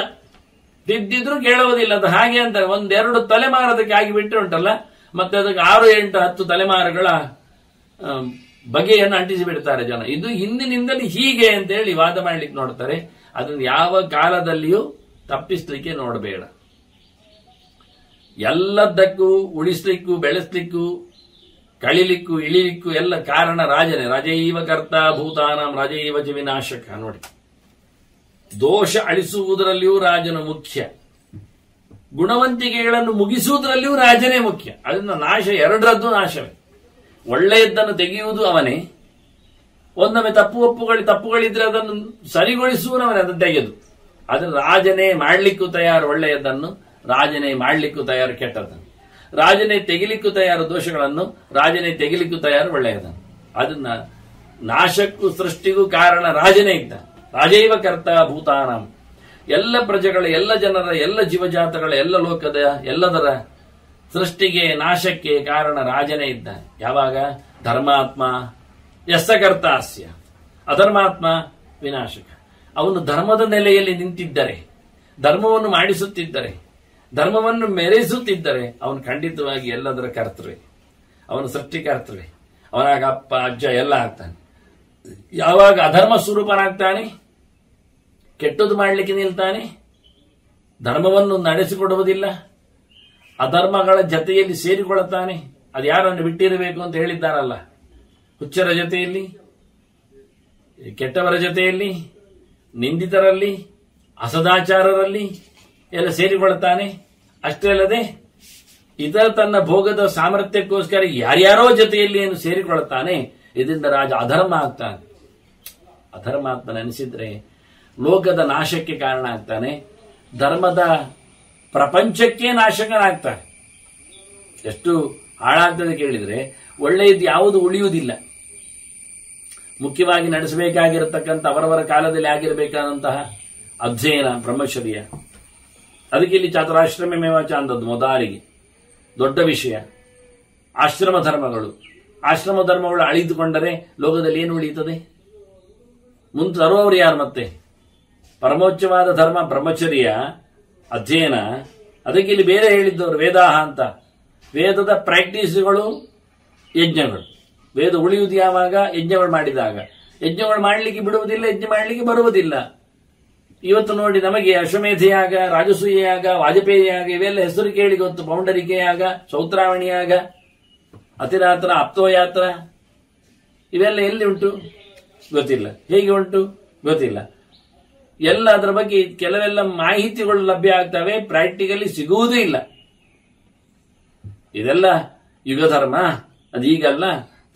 ತಿದ್ದಿದ್ರು ಕೇಳುವುದಿಲ್ಲ. ಅದು ಹಾಗೆ ಅಂತಾರೆ. 1-2 ತಲೆಮಾರದಕ್ಕೆ ಆಗಿಬಿಟ್ಟರೆ ಉಂಟಲ್ಲ, ಮತ್ತೆ ಅದಕ್ಕೆ 6, 8, 10 ತಲೆಮಾರುಗಳ ಬಗೆಯನ್ನು ಅಂಟಿಸಿ ಬಿಡ್ತಾರೆ ಜನ. ಇದು ಹಿಂದಿನಿಂದಲೂ ಹೀಗೆ ಅಂತ ಹೇಳಿ ವಾದ ಮಾಡ್ಲಿಕ್ಕೆ ನೋಡ್ತಾರೆ. ಅದನ್ನು ಯಾವ ಕಾಲದಲ್ಲಿಯೂ ತಪ್ಪಿಸ್ಲಿಕ್ಕೆ ನೋಡಬೇಡ. ಎಲ್ಲದಕ್ಕೂ ಉಳಿಸ್ಲಿಕ್ಕೂ, ಬೆಳೆಸ್ಲಿಕ್ಕೂ, ಕಳಿಲಿಕ್ಕೂ, ಇಳಿಲಿಕ್ಕೂ ಎಲ್ಲ ಕಾರಣ ರಾಜನೇ. ರಾಜೈವ ಕರ್ತ ಭೂತಾನಾಂ ರಾಜೈವ ಚ ವಿನಾಶಕ. ನೋಡಿ, ದೋಷ ಅಳಿಸುವುದರಲ್ಲಿಯೂ ರಾಜನು ಮುಖ್ಯ, ಗುಣವಂತಿಕೆಗಳನ್ನು ಮುಗಿಸುವುದರಲ್ಲಿಯೂ ರಾಜನೇ ಮುಖ್ಯ. ಅದರಿಂದ ನಾಶ ಎರಡರದ್ದು ನಾಶವೇ. ಒಳ್ಳೆಯದನ್ನು ತೆಗೆಯುವುದು ಅವನೇ, ಒಂದೊಮ್ಮೆ ತಪ್ಪುಗಳಿದ್ರೆ ಅದನ್ನು ಸರಿಗೊಳಿಸುವವನೇ, ಅದನ್ನು ತೆಗೆದು. ಅದನ್ನು ರಾಜನೇ ಮಾಡ್ಲಿಕ್ಕೂ ತಯಾರು ಒಳ್ಳೆಯದನ್ನು, ರಾಜನೇ ಮಾಡ್ಲಿಕ್ಕೂ ತಯಾರು ಕೆಟ್ಟದನ್ನು, ರಾಜನೇ ತೆಗಿಲಿಕ್ಕೂ ತಯಾರು ದೋಷಗಳನ್ನು, ರಾಜನೇ ತೆಗಿಲಿಕ್ಕೂ ತಯಾರು ಒಳ್ಳೆಯದನ್ನು. ಅದನ್ನ ನಾಶಕ್ಕೂ ಸೃಷ್ಟಿಗೂ ಕಾರಣ ರಾಜನೇ ಇದ್ದ. ರಾಜೈವ ಕರ್ತ ಭೂತಾನಾಂ. ಎಲ್ಲ ಪ್ರಜೆಗಳ, ಎಲ್ಲ ಜನರ, ಎಲ್ಲ ಜೀವಜಾತಗಳ, ಎಲ್ಲ ಲೋಕದ ಎಲ್ಲದರ ಸೃಷ್ಟಿಗೆ, ನಾಶಕ್ಕೆ ಕಾರಣ ರಾಜನೇ ಇದ್ದ. ಯಾವಾಗ? ಧರ್ಮಾತ್ಮ ಯಸ್ಸಕರ್ತಾಸ್ಯ, ಅಧರ್ಮಾತ್ಮ ವಿನಾಶಕ. ಅವನು ಧರ್ಮದ ನೆಲೆಯಲ್ಲಿ ನಿಂತಿದ್ದರೆ, ಧರ್ಮವನ್ನು ಮಾಡಿಸುತ್ತಿದ್ದರೆ, ಧರ್ಮವನ್ನು ಮೆರೆಸುತ್ತಿದ್ದರೆ ಅವನು ಖಂಡಿತವಾಗಿ ಎಲ್ಲದರ ಕರ್ತೃವೆ, ಅವನು ಸೃಷ್ಟಿಕರ್ತೃವೆ. ಅವನಾಗ ಅಪ್ಪ ಅಜ್ಜ ಎಲ್ಲ ಆಗ್ತಾನೆ. ಯಾವಾಗ ಅಧರ್ಮ ಸ್ವರೂಪನಾಗ್ತಾನೆ, ಕೆಟ್ಟದ್ದು ಮಾಡಲಿಕ್ಕೆ ನಿಲ್ತಾನೆ, ಧರ್ಮವನ್ನು ನಡೆಸಿಕೊಡುವುದಿಲ್ಲ, ಅಧರ್ಮಗಳ ಜತೆಯಲ್ಲಿ ಸೇರಿಕೊಳ್ಳುತ್ತಾನೆ. ಅದು ಯಾರನ್ನು ಬಿಟ್ಟಿರಬೇಕು ಅಂತ ಹೇಳಿದ್ದಾರಲ್ಲ, ಹುಚ್ಚರ ಜೊತೆಯಲ್ಲಿ, ಕೆಟ್ಟವರ ಜೊತೆಯಲ್ಲಿ, ನಿಂದಿತರಲ್ಲಿ, ಅಸದಾಚಾರರಲ್ಲಿ ಎಲ್ಲ ಸೇರಿಕೊಳ್ಳುತ್ತಾನೆ. ಅಷ್ಟೇ ಅಲ್ಲದೆ ಇತರ ತನ್ನ ಭೋಗದ ಸಾಮರ್ಥ್ಯಕ್ಕೋಸ್ಕರ ಯಾರ್ಯಾರೋ ಜೊತೆಯಲ್ಲಿ ಏನು ಸೇರಿಕೊಳ್ಳುತ್ತಾನೆ. ಇದರಿಂದ ರಾಜ ಅಧರ್ಮ ಆಗ್ತಾನೆ. ಅಧರ್ಮಾತ್ಮ ನೆನೆಸಿದ್ರೆ ಲೋಕದ ನಾಶಕ್ಕೆ ಕಾರಣ ಆಗ್ತಾನೆ, ಧರ್ಮದ ಪ್ರಪಂಚಕ್ಕೆ ನಾಶಕನಾಗ್ತಾನೆ. ಎಷ್ಟು ಹಾಳಾಗ್ತದೆ ಕೇಳಿದ್ರೆ ಒಳ್ಳೆಯದು ಯಾವುದು ಉಳಿಯುವುದಿಲ್ಲ. ಮುಖ್ಯವಾಗಿ ನಡೆಸಬೇಕಾಗಿರತಕ್ಕಂಥ ಅವರವರ ಕಾಲದಲ್ಲಿ ಆಗಿರಬೇಕಾದಂತಹ ಅಧ್ಯಯನ ಬ್ರಹ್ಮಚರ್ಯ, ಅದಕ್ಕೆ ಇಲ್ಲಿ ಚಾತುರಾಶ್ರಮ ಮೇವಾಚ ಅಂದದ್ದು ಮೊದಲಿಗೆ ದೊಡ್ಡ ವಿಷಯ. ಆಶ್ರಮ ಧರ್ಮಗಳು ಅಳಿದುಕೊಂಡರೆ ಲೋಕದಲ್ಲಿ ಏನು ಉಳಿಯುತ್ತದೆ? ಮುಂದೆ ತರುವವರು ಯಾರು? ಮತ್ತೆ ಪರಮೋಚ್ಚವಾದ ಧರ್ಮ ಬ್ರಹ್ಮಚರ್ಯ ಅಧ್ಯಯನ, ಅದಕ್ಕೆ ಇಲ್ಲಿ ಬೇರೆ ಹೇಳಿದ್ದವರು ವೇದಾಹ ಅಂತ. ವೇದದ ಪ್ರಾಕ್ಟೀಸ್ಗಳು ಯಜ್ಞಗಳು. ವೇದ ಉಳಿಯುವುದು ಯಾವಾಗ? ಯಜ್ಞಗಳು ಮಾಡಿದಾಗ. ಯಜ್ಞಗಳು ಮಾಡಲಿಕ್ಕೆ ಬಿಡುವುದಿಲ್ಲ, ಯಜ್ಞ ಮಾಡಲಿಕ್ಕೆ ಬರುವುದಿಲ್ಲ. ಇವತ್ತು ನೋಡಿ ನಮಗೆ ಅಶ್ವಮೇಧಯಾಗ, ರಾಜಸೂಯಾಗ, ವಾಜಪೇಯಿಯಾಗ ಇವೆಲ್ಲ ಹೆಸರು ಕೇಳಿ ಗೊತ್ತು. ಪೌಂಡರಿಕೆಯಾಗ, ಸೌತ್ರಾವಣಿಯಾಗ, ಅತಿರಾತ್ರ, ಅಪ್ತೋಯಾತ್ರ ಇವೆಲ್ಲ ಎಲ್ಲಿ ಉಂಟು ಗೊತ್ತಿಲ್ಲ. ಹೇಗೆ ಉಂಟು ಗೊತ್ತಿಲ್ಲ. ಎಲ್ಲ ಅದರ ಬಗ್ಗೆ ಕೆಲವೆಲ್ಲ ಮಾಹಿತಿಗಳು ಲಭ್ಯ ಆಗ್ತವೆ, ಪ್ರಾಕ್ಟಿಕಲಿ ಸಿಗುವುದೂ ಇಲ್ಲ. ಇದೆಲ್ಲ ಯುಗಧರ್ಮ, ಅದೀಗಲ್ಲ.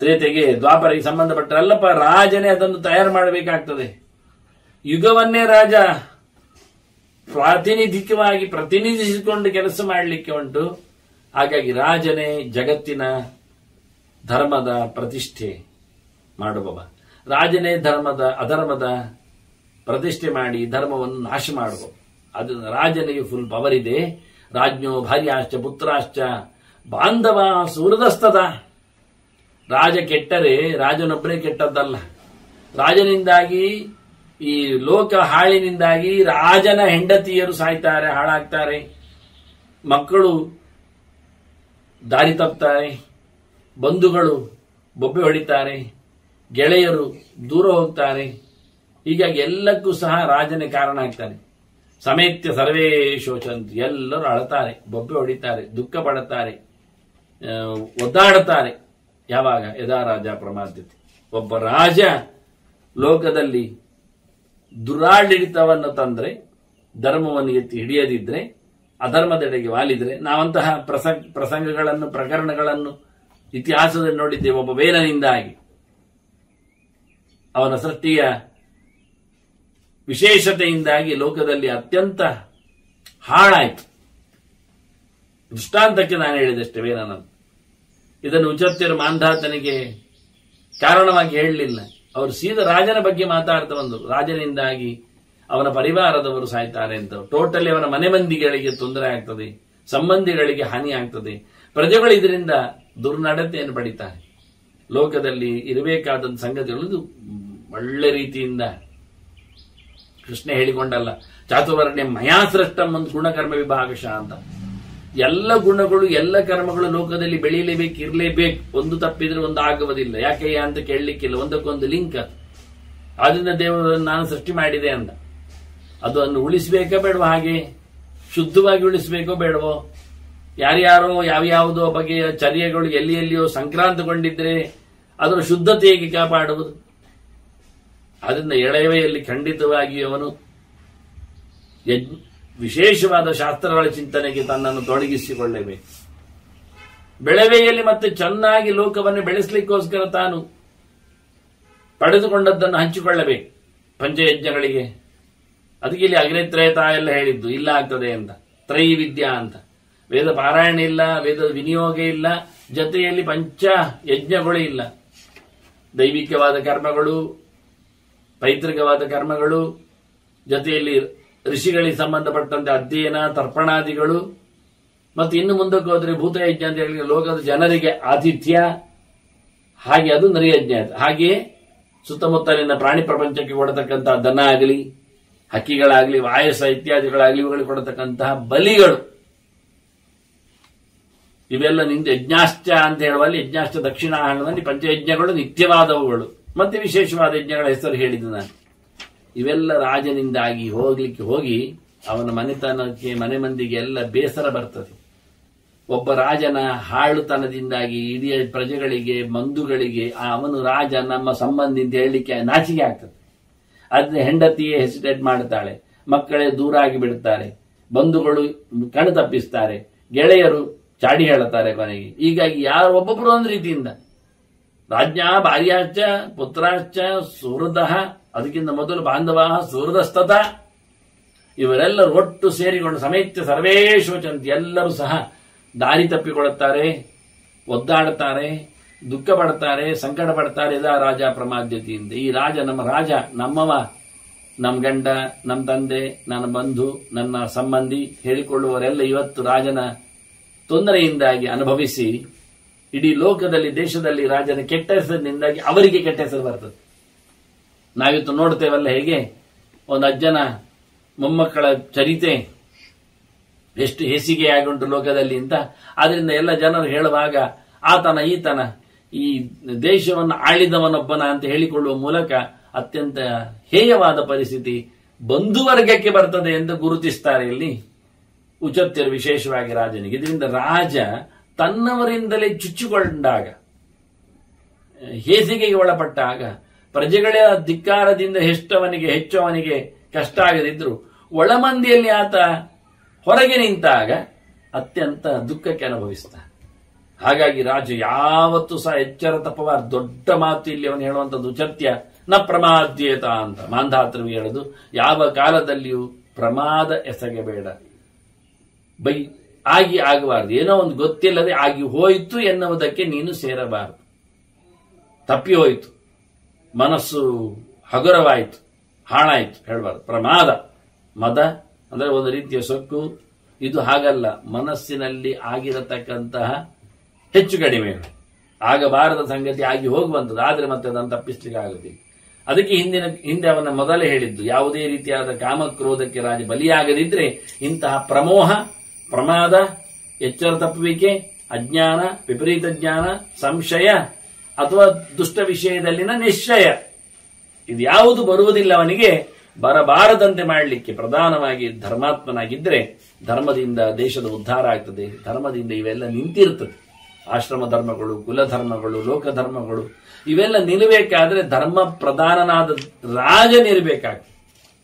ತ್ರೇತೆಗೆ ದ್ವಾಪರಿಗೆ ಸಂಬಂಧಪಟ್ಟರಲ್ಲಪ್ಪ, ರಾಜನೇ ಅದನ್ನು ತಯಾರು ಮಾಡಬೇಕಾಗ್ತದೆ. ಯುಗವನ್ನೇ ರಾಜ ಪ್ರಾತಿನಿಧಿಕವಾಗಿ ಪ್ರತಿನಿಧಿಸಿಕೊಂಡು ಕೆಲಸ ಮಾಡಲಿಕ್ಕೆ ಉಂಟು. ಹಾಗಾಗಿ ರಾಜನೇ ಜಗತ್ತಿನ ಧರ್ಮದ ಪ್ರತಿಷ್ಠೆ ಮಾಡುವವ. ರಾಜನೇ ಅಧರ್ಮದ ಪ್ರತಿಷ್ಠೆ ಮಾಡಿ ಧರ್ಮವನ್ನು ನಾಶ ಮಾಡುವ. ಅದು ರಾಜನಿಗೆ ಫುಲ್ ಪವರ್ ಇದೆ. ರಾಜ್ಞೋ ಭಾರ್ಯಾಶ್ಚ ಪುತ್ರಾಶ್ಚ ಬಾಂಧವ ಸುಹೃದಸ್ತದ. ರಾಜ ಕೆಟ್ಟರೆ ರಾಜನೊಬ್ಬನೇ ಕೆಟ್ಟದ್ದಲ್ಲ. ರಾಜನಿಂದಾಗಿ ಈ ಲೋಕ ಹಾಳಿನಿಂದಾಗಿ ರಾಜನ ಹೆಂಡತಿಯರು ಸಾಯ್ತಾರೆ, ಹಾಳಾಗ್ತಾರೆ, ಮಕ್ಕಳು ದಾರಿ ತಪ್ತಾರೆ, ಬಂಧುಗಳು ಬೊಬ್ಬೆ ಹೊಡಿತಾರೆ, ಗೆಳೆಯರು ದೂರ ಹೋಗ್ತಾರೆ. ಹೀಗಾಗಿ ಎಲ್ಲಕ್ಕೂ ಸಹ ರಾಜನೇ ಕಾರಣ ಆಗ್ತಾನೆ. ಸಮೇತ್ಯ ಸರ್ವೇ ಶೋಚಂತು, ಎಲ್ಲರೂ ಅಳತಾರೆ, ಬೊಬ್ಬೆ ಹೊಡಿತಾರೆ, ದುಃಖ ಪಡುತ್ತಾರೆ, ಒದ್ದಾಡುತ್ತಾರೆ. ಯಾವಾಗ? ಯದಾ ರಾಜ ಪ್ರಮಾದ್ಯತೆ. ಒಬ್ಬ ರಾಜ ಲೋಕದಲ್ಲಿ ದುರಾಡಳಿತವನ್ನು ತಂದ್ರೆ, ಧರ್ಮವನ್ನು ಎತ್ತಿ ಹಿಡಿಯದಿದ್ರೆ, ಅಧರ್ಮದೆಡೆಗೆ ವಾಲಿದ್ರೆ, ನಾವಂತಹ ಪ್ರಸಂಗಗಳನ್ನು ಪ್ರಕರಣಗಳನ್ನು ಇತಿಹಾಸದಲ್ಲಿ ನೋಡಿದ್ದೇವೆ. ಒಬ್ಬ ವೇಲನಿಂದಾಗಿ ಅವನ ಸೃಷ್ಟಿಯ ವಿಶೇಷತೆಯಿಂದಾಗಿ ಲೋಕದಲ್ಲಿ ಅತ್ಯಂತ ಹಾಳಾಯಿತು. ದೃಷ್ಟಾಂತಕ್ಕೆ ನಾನು ಹೇಳಿದಷ್ಟೇ ವೇಲನನ್ನು. ಇದನ್ನು ಉಚತ್ಯರು ಮಾಂಧಾತನಿಗೆ ಕಾರಣವಾಗಿ ಹೇಳಲಿಲ್ಲ. ಅವರು ಸೀದಾ ರಾಜನ ಬಗ್ಗೆ ಮಾತಾಡ್ತಾ ಬಂದರು. ರಾಜನಿಂದಾಗಿ ಅವನ ಪರಿವಾರದವರು ಸಾಯ್ತಾರೆ ಅಂತ. ಟೋಟಲಿ ಅವನ ಮನೆ ಮಂದಿಗಳಿಗೆ ತೊಂದರೆ ಆಗ್ತದೆ, ಸಂಬಂಧಿಗಳಿಗೆ ಹಾನಿ ಆಗ್ತದೆ, ಪ್ರಜೆಗಳು ಇದರಿಂದ ದುರ್ನಡತೆಯನ್ನು ಪಡಿತಾರೆ. ಲೋಕದಲ್ಲಿ ಇರಬೇಕಾದ ಸಂಗತಿಗಳು ಒಳ್ಳೆ ರೀತಿಯಿಂದ ಕೃಷ್ಣ ಹೇಳಿಕೊಂಡಲ್ಲ, ಚಾತುರ್ವರ್ಣ್ಯ ಮಯಾ ಸೃಷ್ಟಂ ಒಂದು ಗುಣಕರ್ಮ ವಿಭಾಗಶಃ ಅಂತ. ಎಲ್ಲ ಗುಣಗಳು ಎಲ್ಲ ಕರ್ಮಗಳು ಲೋಕದಲ್ಲಿ ಬೆಳೀಲೇಬೇಕು, ಇರಲೇಬೇಕು. ಒಂದು ತಪ್ಪಿದ್ರೆ ಒಂದು ಆಗುವುದಿಲ್ಲ. ಯಾಕೆ ಅಂತ ಕೇಳಲಿಕ್ಕಿಲ್ಲ, ಒಂದಕ್ಕೊಂದು ಲಿಂಕ್. ಆದ್ರಿಂದ ದೇವರನ್ನು ನಾನು ಸೃಷ್ಟಿ ಮಾಡಿದೆ ಅಂತ. ಅದನ್ನು ಉಳಿಸಬೇಕೋ ಬೇಡವೋ? ಹಾಗೆ ಶುದ್ಧವಾಗಿ ಉಳಿಸಬೇಕೋ ಬೇಡವೋ? ಯಾರ್ಯಾರೋ ಯಾವ್ಯಾವುದೋ ಬಗೆಯ ಚರ್ಯಗಳು ಎಲ್ಲಿಯೋ ಸಂಕ್ರಾಂತಗೊಂಡಿದ್ರೆ ಅದರ ಶುದ್ಧತೆ ಹೇಗೆ ಕಾಪಾಡುವುದು? ಅದರಿಂದ ಎಳೆವೆಯಲ್ಲಿ ಖಂಡಿತವಾಗಿ ಅವನು ವಿಶೇಷವಾದ ಶಾಸ್ತ್ರಗಳ ಚಿಂತನೆಗೆ ತನ್ನನ್ನು ತೊಡಗಿಸಿಕೊಳ್ಳಬೇಕು. ಬೆಳವೆಯಲ್ಲಿ ಮತ್ತೆ ಚೆನ್ನಾಗಿ ಲೋಕವನ್ನು ಬೆಳೆಸಲಿಕ್ಕೋಸ್ಕರ ತಾನು ಪಡೆದುಕೊಂಡದ್ದನ್ನು ಹಂಚಿಕೊಳ್ಳಬೇಕು ಪಂಚಯಜ್ಞಗಳಿಗೆ. ಅದಕ್ಕೆ ಇಲ್ಲಿ ಅಗ್ನಿತ್ರಯತ ಎಲ್ಲ ಹೇಳಿದ್ದು ಇಲ್ಲ ಆಗ್ತದೆ ಅಂತ. ತ್ರೈವಿದ್ಯಾ ಅಂತ. ವೇದ ಪಾರಾಯಣ ಇಲ್ಲ, ವೇದದ ವಿನಿಯೋಗ ಇಲ್ಲ, ಜೊತೆಯಲ್ಲಿ ಪಂಚ ಯಜ್ಞಗಳು ಇಲ್ಲ. ದೈವಿಕವಾದ ಕರ್ಮಗಳು, ಪೈತೃಕವಾದ ಕರ್ಮಗಳು, ಜೊತೆಯಲ್ಲಿ ಋಷಿಗಳಿಗೆ ಸಂಬಂಧಪಟ್ಟಂತೆ ಅಧ್ಯಯನ, ತರ್ಪಣಾದಿಗಳು, ಮತ್ತು ಇನ್ನು ಮುಂದಕ್ಕೆ ಹೋದ್ರೆ ಭೂತಯಜ್ಞ ಅಂತ ಹೇಳಿ ಲೋಕದ ಜನರಿಗೆ ಆತಿಥ್ಯ, ಹಾಗೆ ಅದು ನರಿಯಜ್ಞ. ಹಾಗೆಯೇ ಸುತ್ತಮುತ್ತಲಿನ ಪ್ರಾಣಿ ಪ್ರಪಂಚಕ್ಕೆ ಕೊಡತಕ್ಕಂತಹ ದನ ಆಗಲಿ, ಹಕ್ಕಿಗಳಾಗಲಿ, ವಾಯಸ ಇತ್ಯಾದಿಗಳಾಗಲಿ, ಇವುಗಳಿಗೆ ಕೊಡತಕ್ಕಂತಹ ಬಲಿಗಳು, ಇವೆಲ್ಲ ನಿಂದು ಯಜ್ಞಾಶ್ಚ ಅಂತ ಹೇಳುವಲ್ಲಿ ಯಜ್ಞಾಶ್ಚ ದಕ್ಷಿಣಾಹರಣದಲ್ಲಿ ಪಂಚಯಜ್ಞಗಳು ನಿತ್ಯವಾದವುಗಳು, ಮತ್ತೆ ವಿಶೇಷವಾದ ಯಜ್ಞಗಳ ಹೆಸರು ಹೇಳಿದ್ದು ನಾನು. ಇವೆಲ್ಲ ರಾಜನಿಂದಾಗಿ ಹೋಗಿ ಅವನ ಮನೆತನಕ್ಕೆ, ಮನೆ ಮಂದಿಗೆ ಎಲ್ಲ ಬೇಸರ ಬರ್ತದೆ. ಒಬ್ಬ ರಾಜನ ಹಾಳುತನದಿಂದಾಗಿ ಇಡೀ ಪ್ರಜೆಗಳಿಗೆ, ಬಂಧುಗಳಿಗೆ ಅವನು ರಾಜ ನಮ್ಮ ಸಂಬಂಧಿ ಅಂತ ಹೇಳಲಿಕ್ಕೆ ನಾಚಿಕೆ ಆಗ್ತದೆ. ಆದ್ರೆ ಹೆಂಡತಿಯೇ ಹೆಸಿಟೇಟ್ ಮಾಡ್ತಾಳೆ, ಮಕ್ಕಳೇ ದೂರ ಆಗಿ ಬಿಡುತ್ತಾರೆ, ಬಂಧುಗಳು ಕಣು ತಪ್ಪಿಸ್ತಾರೆ, ಗೆಳೆಯರು ಚಾಡಿ ಹೇಳುತ್ತಾರೆ ಕೊನೆಗೆ. ಹೀಗಾಗಿ ಯಾರು ಒಬ್ಬೊಬ್ಬರು ಒಂದು ರೀತಿಯಿಂದ ರಾಜ್ಞಾ ಭಾರ್ಯಾಶ್ಚ ಪುತ್ರಾಶ್ಚ ಸುಹೃದಃ ಅದಕ್ಕಿಂತ ಮೊದಲು ಬಾಂಧವ ಸೂರದಸ್ತತ, ಇವರೆಲ್ಲರೂ ಒಟ್ಟು ಸೇರಿಕೊಂಡು ಸಮೇತ್ಯ ಸರ್ವೇ ಶೋಚಂತಿ, ಎಲ್ಲರೂ ಸಹ ದಾರಿ ತಪ್ಪಿಕೊಳ್ಳುತ್ತಾರೆ, ಒದ್ದಾಡುತ್ತಾರೆ, ದುಃಖ ಪಡ್ತಾರೆ, ಸಂಕಟ ಪಡ್ತಾರೆ. ಇದಾ ರಾಜ ಪ್ರಮಾದ್ಯತೆಯಿಂದ. ಈ ರಾಜ ನಮ್ಮ ರಾಜ, ನಮ್ಮವ, ನಮ್ಮ ಗಂಡ, ನಮ್ಮ ತಂದೆ, ನನ್ನ ಬಂಧು, ನನ್ನ ಸಂಬಂಧಿ ಹೇಳಿಕೊಳ್ಳುವವರೆಲ್ಲ ಇವತ್ತು ರಾಜನ ತೊಂದರೆಯಿಂದಾಗಿ ಅನುಭವಿಸಿ ಇಡೀ ಲೋಕದಲ್ಲಿ, ದೇಶದಲ್ಲಿ ರಾಜನ ಕೆಟ್ಟ ಹೆಸರಿನಿಂದಾಗಿ ಅವರಿಗೆ ಕೆಟ್ಟ ಹೆಸರು ಬರ್ತದೆ. ನಾವಿತ್ತು ನೋಡ್ತೇವಲ್ಲ ಹೇಗೆ ಒಂದು ಅಜ್ಜನ ಮೊಮ್ಮಕ್ಕಳ ಚರಿತೆ ಎಷ್ಟು ಹೇಸಿಗೆಯಾಗುಂಟು ಲೋಕದಲ್ಲಿ ಅಂತ. ಆದ್ರಿಂದ ಎಲ್ಲ ಜನರು ಹೇಳುವಾಗ ಆತನ ಈತನ ಈ ದೇಶವನ್ನು ಆಳಿದವನೊಬ್ಬನ ಅಂತ ಹೇಳಿಕೊಳ್ಳುವ ಮೂಲಕ ಅತ್ಯಂತ ಹೇಯವಾದ ಪರಿಸ್ಥಿತಿ ಬಂಧುವರ್ಗಕ್ಕೆ ಬರ್ತದೆ ಎಂದು ಗುರುತಿಸ್ತಾರೆ ಇಲ್ಲಿ ಉಚತ್ಯರು, ವಿಶೇಷವಾಗಿ ರಾಜನಿಗೆ. ಇದರಿಂದ ರಾಜ ತನ್ನವರಿಂದಲೇ ಚುಚ್ಚಿಕೊಂಡಾಗ, ಹೇಸಿಗೆಗೆ ಒಳಪಟ್ಟಾಗ, ಪ್ರಜೆಗಳ ಧಿಕ್ಕಾರದಿಂದ ಹೆಚ್ಚು ಅವನಿಗೆ ಕಷ್ಟ ಆಗದಿದ್ರು ಒಳಮಂದಿಯಲ್ಲಿ ಆತ ಹೊರಗೆ ನಿಂತಾಗ ಅತ್ಯಂತ ದುಃಖಕ್ಕೆ ಅನುಭವಿಸ್ತಾನೆ. ಹಾಗಾಗಿ ರಾಜ ಯಾವತ್ತೂ ಸಹ ಎಚ್ಚರ ತಪ್ಪಬಾರದು. ದೊಡ್ಡ ಮಾತು ಇಲ್ಲಿ ಅವನು ಹೇಳುವಂಥದ್ದು ಉಚತ್ಯ ನ ಪ್ರಮಾದ್ಯೇತ ಅಂತ ಮಾಂಧಾತೃವಿ ಹೇಳುದು. ಯಾವ ಕಾಲದಲ್ಲಿಯೂ ಪ್ರಮಾದ ಎಸಗಬೇಡ, ಆಗಬಾರದು. ಏನೋ ಒಂದು ಗೊತ್ತಿಲ್ಲದೆ ಆಗಿ ಹೋಯಿತು ಎನ್ನುವುದಕ್ಕೆ ನೀನು ಸೇರಬಾರದು. ತಪ್ಪಿ ಹೋಯಿತು, ಮನಸ್ಸು ಹಗುರವಾಯಿತು, ಹಾಳಾಯಿತು ಹೇಳಬಾರದು. ಪ್ರಮಾದ, ಮದ ಅಂದ್ರೆ ಒಂದು ರೀತಿಯ ಸೊಕ್ಕು. ಇದು ಹಾಗಲ್ಲ, ಮನಸ್ಸಿನಲ್ಲಿ ಆಗಿರತಕ್ಕಂತಹ ಹೆಚ್ಚು ಕಡಿಮೆಗಳು, ಆಗಬಾರದ ಸಂಗತಿ ಆಗಿ ಹೋಗುವಂಥದ್ದು. ಆದರೆ ಮತ್ತೆ ಅದನ್ನು ತಪ್ಪಿಸ್ಲಿಕ್ಕೆ ಆಗುತ್ತಿಲ್ಲ. ಅದಕ್ಕೆ ಹಿಂದೆ ಅವನ ಮೊದಲೇ ಹೇಳಿದ್ದು, ಯಾವುದೇ ರೀತಿಯಾದ ಕಾಮಕ್ರೋಧಕ್ಕೆ ರಾಜ ಬಲಿಯಾಗದಿದ್ರೆ ಇಂತಹ ಪ್ರಮೋಹ, ಪ್ರಮಾದ, ಎಚ್ಚರ ತಪ್ಪುವಿಕೆ, ಅಜ್ಞಾನ, ವಿಪರೀತ ಜ್ಞಾನ, ಸಂಶಯ ಅಥವಾ ದುಷ್ಟ ವಿಷಯದಲ್ಲಿನ ನಿಶ್ಚಯ, ಇದು ಯಾವುದು ಬರುವುದಿಲ್ಲ ಅವನಿಗೆ. ಬರಬಾರದಂತೆ ಮಾಡಲಿಕ್ಕೆ ಪ್ರಧಾನವಾಗಿ ಧರ್ಮಾತ್ಮನಾಗಿದ್ದರೆ ಧರ್ಮದಿಂದ ದೇಶದ ಉದ್ಧಾರ ಆಗ್ತದೆ. ಧರ್ಮದಿಂದ ಇವೆಲ್ಲ ನಿಂತಿರ್ತದೆ. ಆಶ್ರಮ ಧರ್ಮಗಳು, ಕುಲಧರ್ಮಗಳು, ಲೋಕಧರ್ಮಗಳು ಇವೆಲ್ಲ ನಿಲ್ಲಬೇಕಾದ್ರೆ ಧರ್ಮ ಪ್ರಧಾನನಾದ ರಾಜನಿರಬೇಕಾಗ್ತದೆ.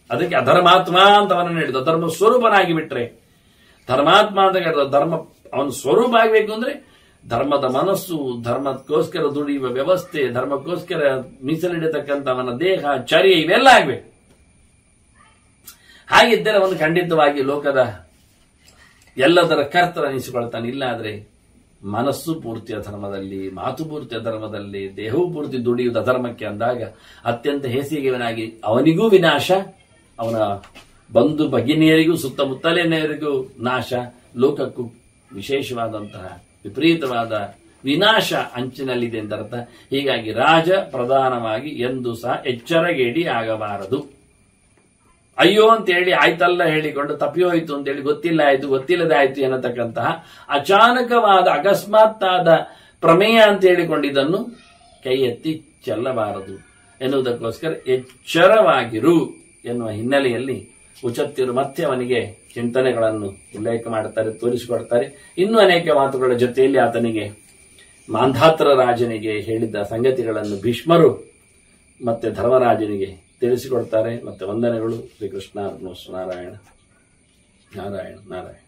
ಅದಕ್ಕೆ ಅಧರ್ಮಾತ್ಮ ಅಂತ ಅವನನ್ನು ಹೇಳಿದ. ಧರ್ಮ ಸ್ವರೂಪನಾಗಿ ಬಿಟ್ರೆ, ಧರ್ಮಾತ್ಮ ಅಂತ ಹೇಳಿದ ಧರ್ಮ ಅವನ ಸ್ವರೂಪ ಆಗಬೇಕು ಅಂದ್ರೆ ಧರ್ಮದ ಮನಸ್ಸು, ಧರ್ಮಕ್ಕೋಸ್ಕರ ದುಡಿಯುವ ವ್ಯವಸ್ಥೆ, ಧರ್ಮಕ್ಕೋಸ್ಕರ ಮೀಸಲಿಡತಕ್ಕಂಥ ಅವನ ದೇಹ, ಚರ್ಯ ಇವೆಲ್ಲ ಆಗ್ಬೇಕು. ಹಾಗಿದ್ದರೆ ಅವನು ಖಂಡಿತವಾಗಿ ಲೋಕದ ಎಲ್ಲದರ ಕರ್ತರನಿಸಿಕೊಳ್ತಾನೆ. ಇಲ್ಲ ಆದ್ರೆ ಮನಸ್ಸು ಪೂರ್ತಿ ಅಧರ್ಮದಲ್ಲಿ, ಮಾತು ಪೂರ್ತಿ ಅಧರ್ಮದಲ್ಲಿ, ದೇಹವು ಪೂರ್ತಿ ದುಡಿಯುವುದು ಅಧರ್ಮಕ್ಕೆ ಅಂದಾಗ ಅತ್ಯಂತ ಹೇಸಿಗೆವನಾಗಿ ಅವನಿಗೂ ವಿನಾಶ, ಅವನ ಬಂಧು ಭಗಿನಿಯರಿಗೂ ಸುತ್ತಮುತ್ತಲಿನವರಿಗೂ ನಾಶ, ಲೋಕಕ್ಕೂ ವಿಶೇಷವಾದಂತಹ ವಿಪರೀತವಾದ ವಿನಾಶ ಅಂಚಿನಲ್ಲಿದೆ ಅಂತ ಅರ್ಥ. ಹೀಗಾಗಿ ರಾಜ ಪ್ರಧಾನವಾಗಿ ಎಂದೂ ಸಹ ಎಚ್ಚರಗೇಡಿ ಆಗಬಾರದು. ಅಯ್ಯೋ ಅಂತೇಳಿ ಆಯ್ತಲ್ಲ ಹೇಳಿಕೊಂಡು ತಪ್ಪಿ ಹೋಯಿತು ಅಂತೇಳಿ ಗೊತ್ತಿಲ್ಲ ಆಯ್ತು, ಗೊತ್ತಿಲ್ಲದೆ ಆಯ್ತು ಎನ್ನತಕ್ಕಂತಹ ಅಚಾನಕವಾದ ಅಕಸ್ಮಾತ್ತಾದ ಪ್ರಮೇಯ ಅಂತ ಹೇಳಿಕೊಂಡಿದ್ದನ್ನು ಕೈ ಎತ್ತಿ ಚೆಲ್ಲಬಾರದು ಎನ್ನುವುದಕ್ಕೋಸ್ಕರ ಎಚ್ಚರವಾಗಿರು ಎನ್ನುವ ಹಿನ್ನೆಲೆಯಲ್ಲಿ ಉಚತ್ಯರು ಮತ್ತೆ ಅವನಿಗೆ ಚಿಂತನೆಗಳನ್ನು ಉಲ್ಲೇಖ ಮಾಡುತ್ತಾರೆ, ತೋರಿಸಿಕೊಡ್ತಾರೆ. ಇನ್ನೂ ಅನೇಕ ಮಾತುಗಳ ಜೊತೆಯಲ್ಲಿ ಆತನಿಗೆ ಮಾಂಧಾತ್ರ ರಾಜನಿಗೆ ಹೇಳಿದ ಸಂಗತಿಗಳನ್ನು ಭೀಷ್ಮರು ಮತ್ತೆ ಧರ್ಮರಾಜನಿಗೆ ತಿಳಿಸಿಕೊಡ್ತಾರೆ. ಮತ್ತೆ ವಂದನೆಗಳು. ಶ್ರೀಕೃಷ್ಣ ನಾರಾಯಣ ನಾರಾಯಣ ನಾರಾಯಣ.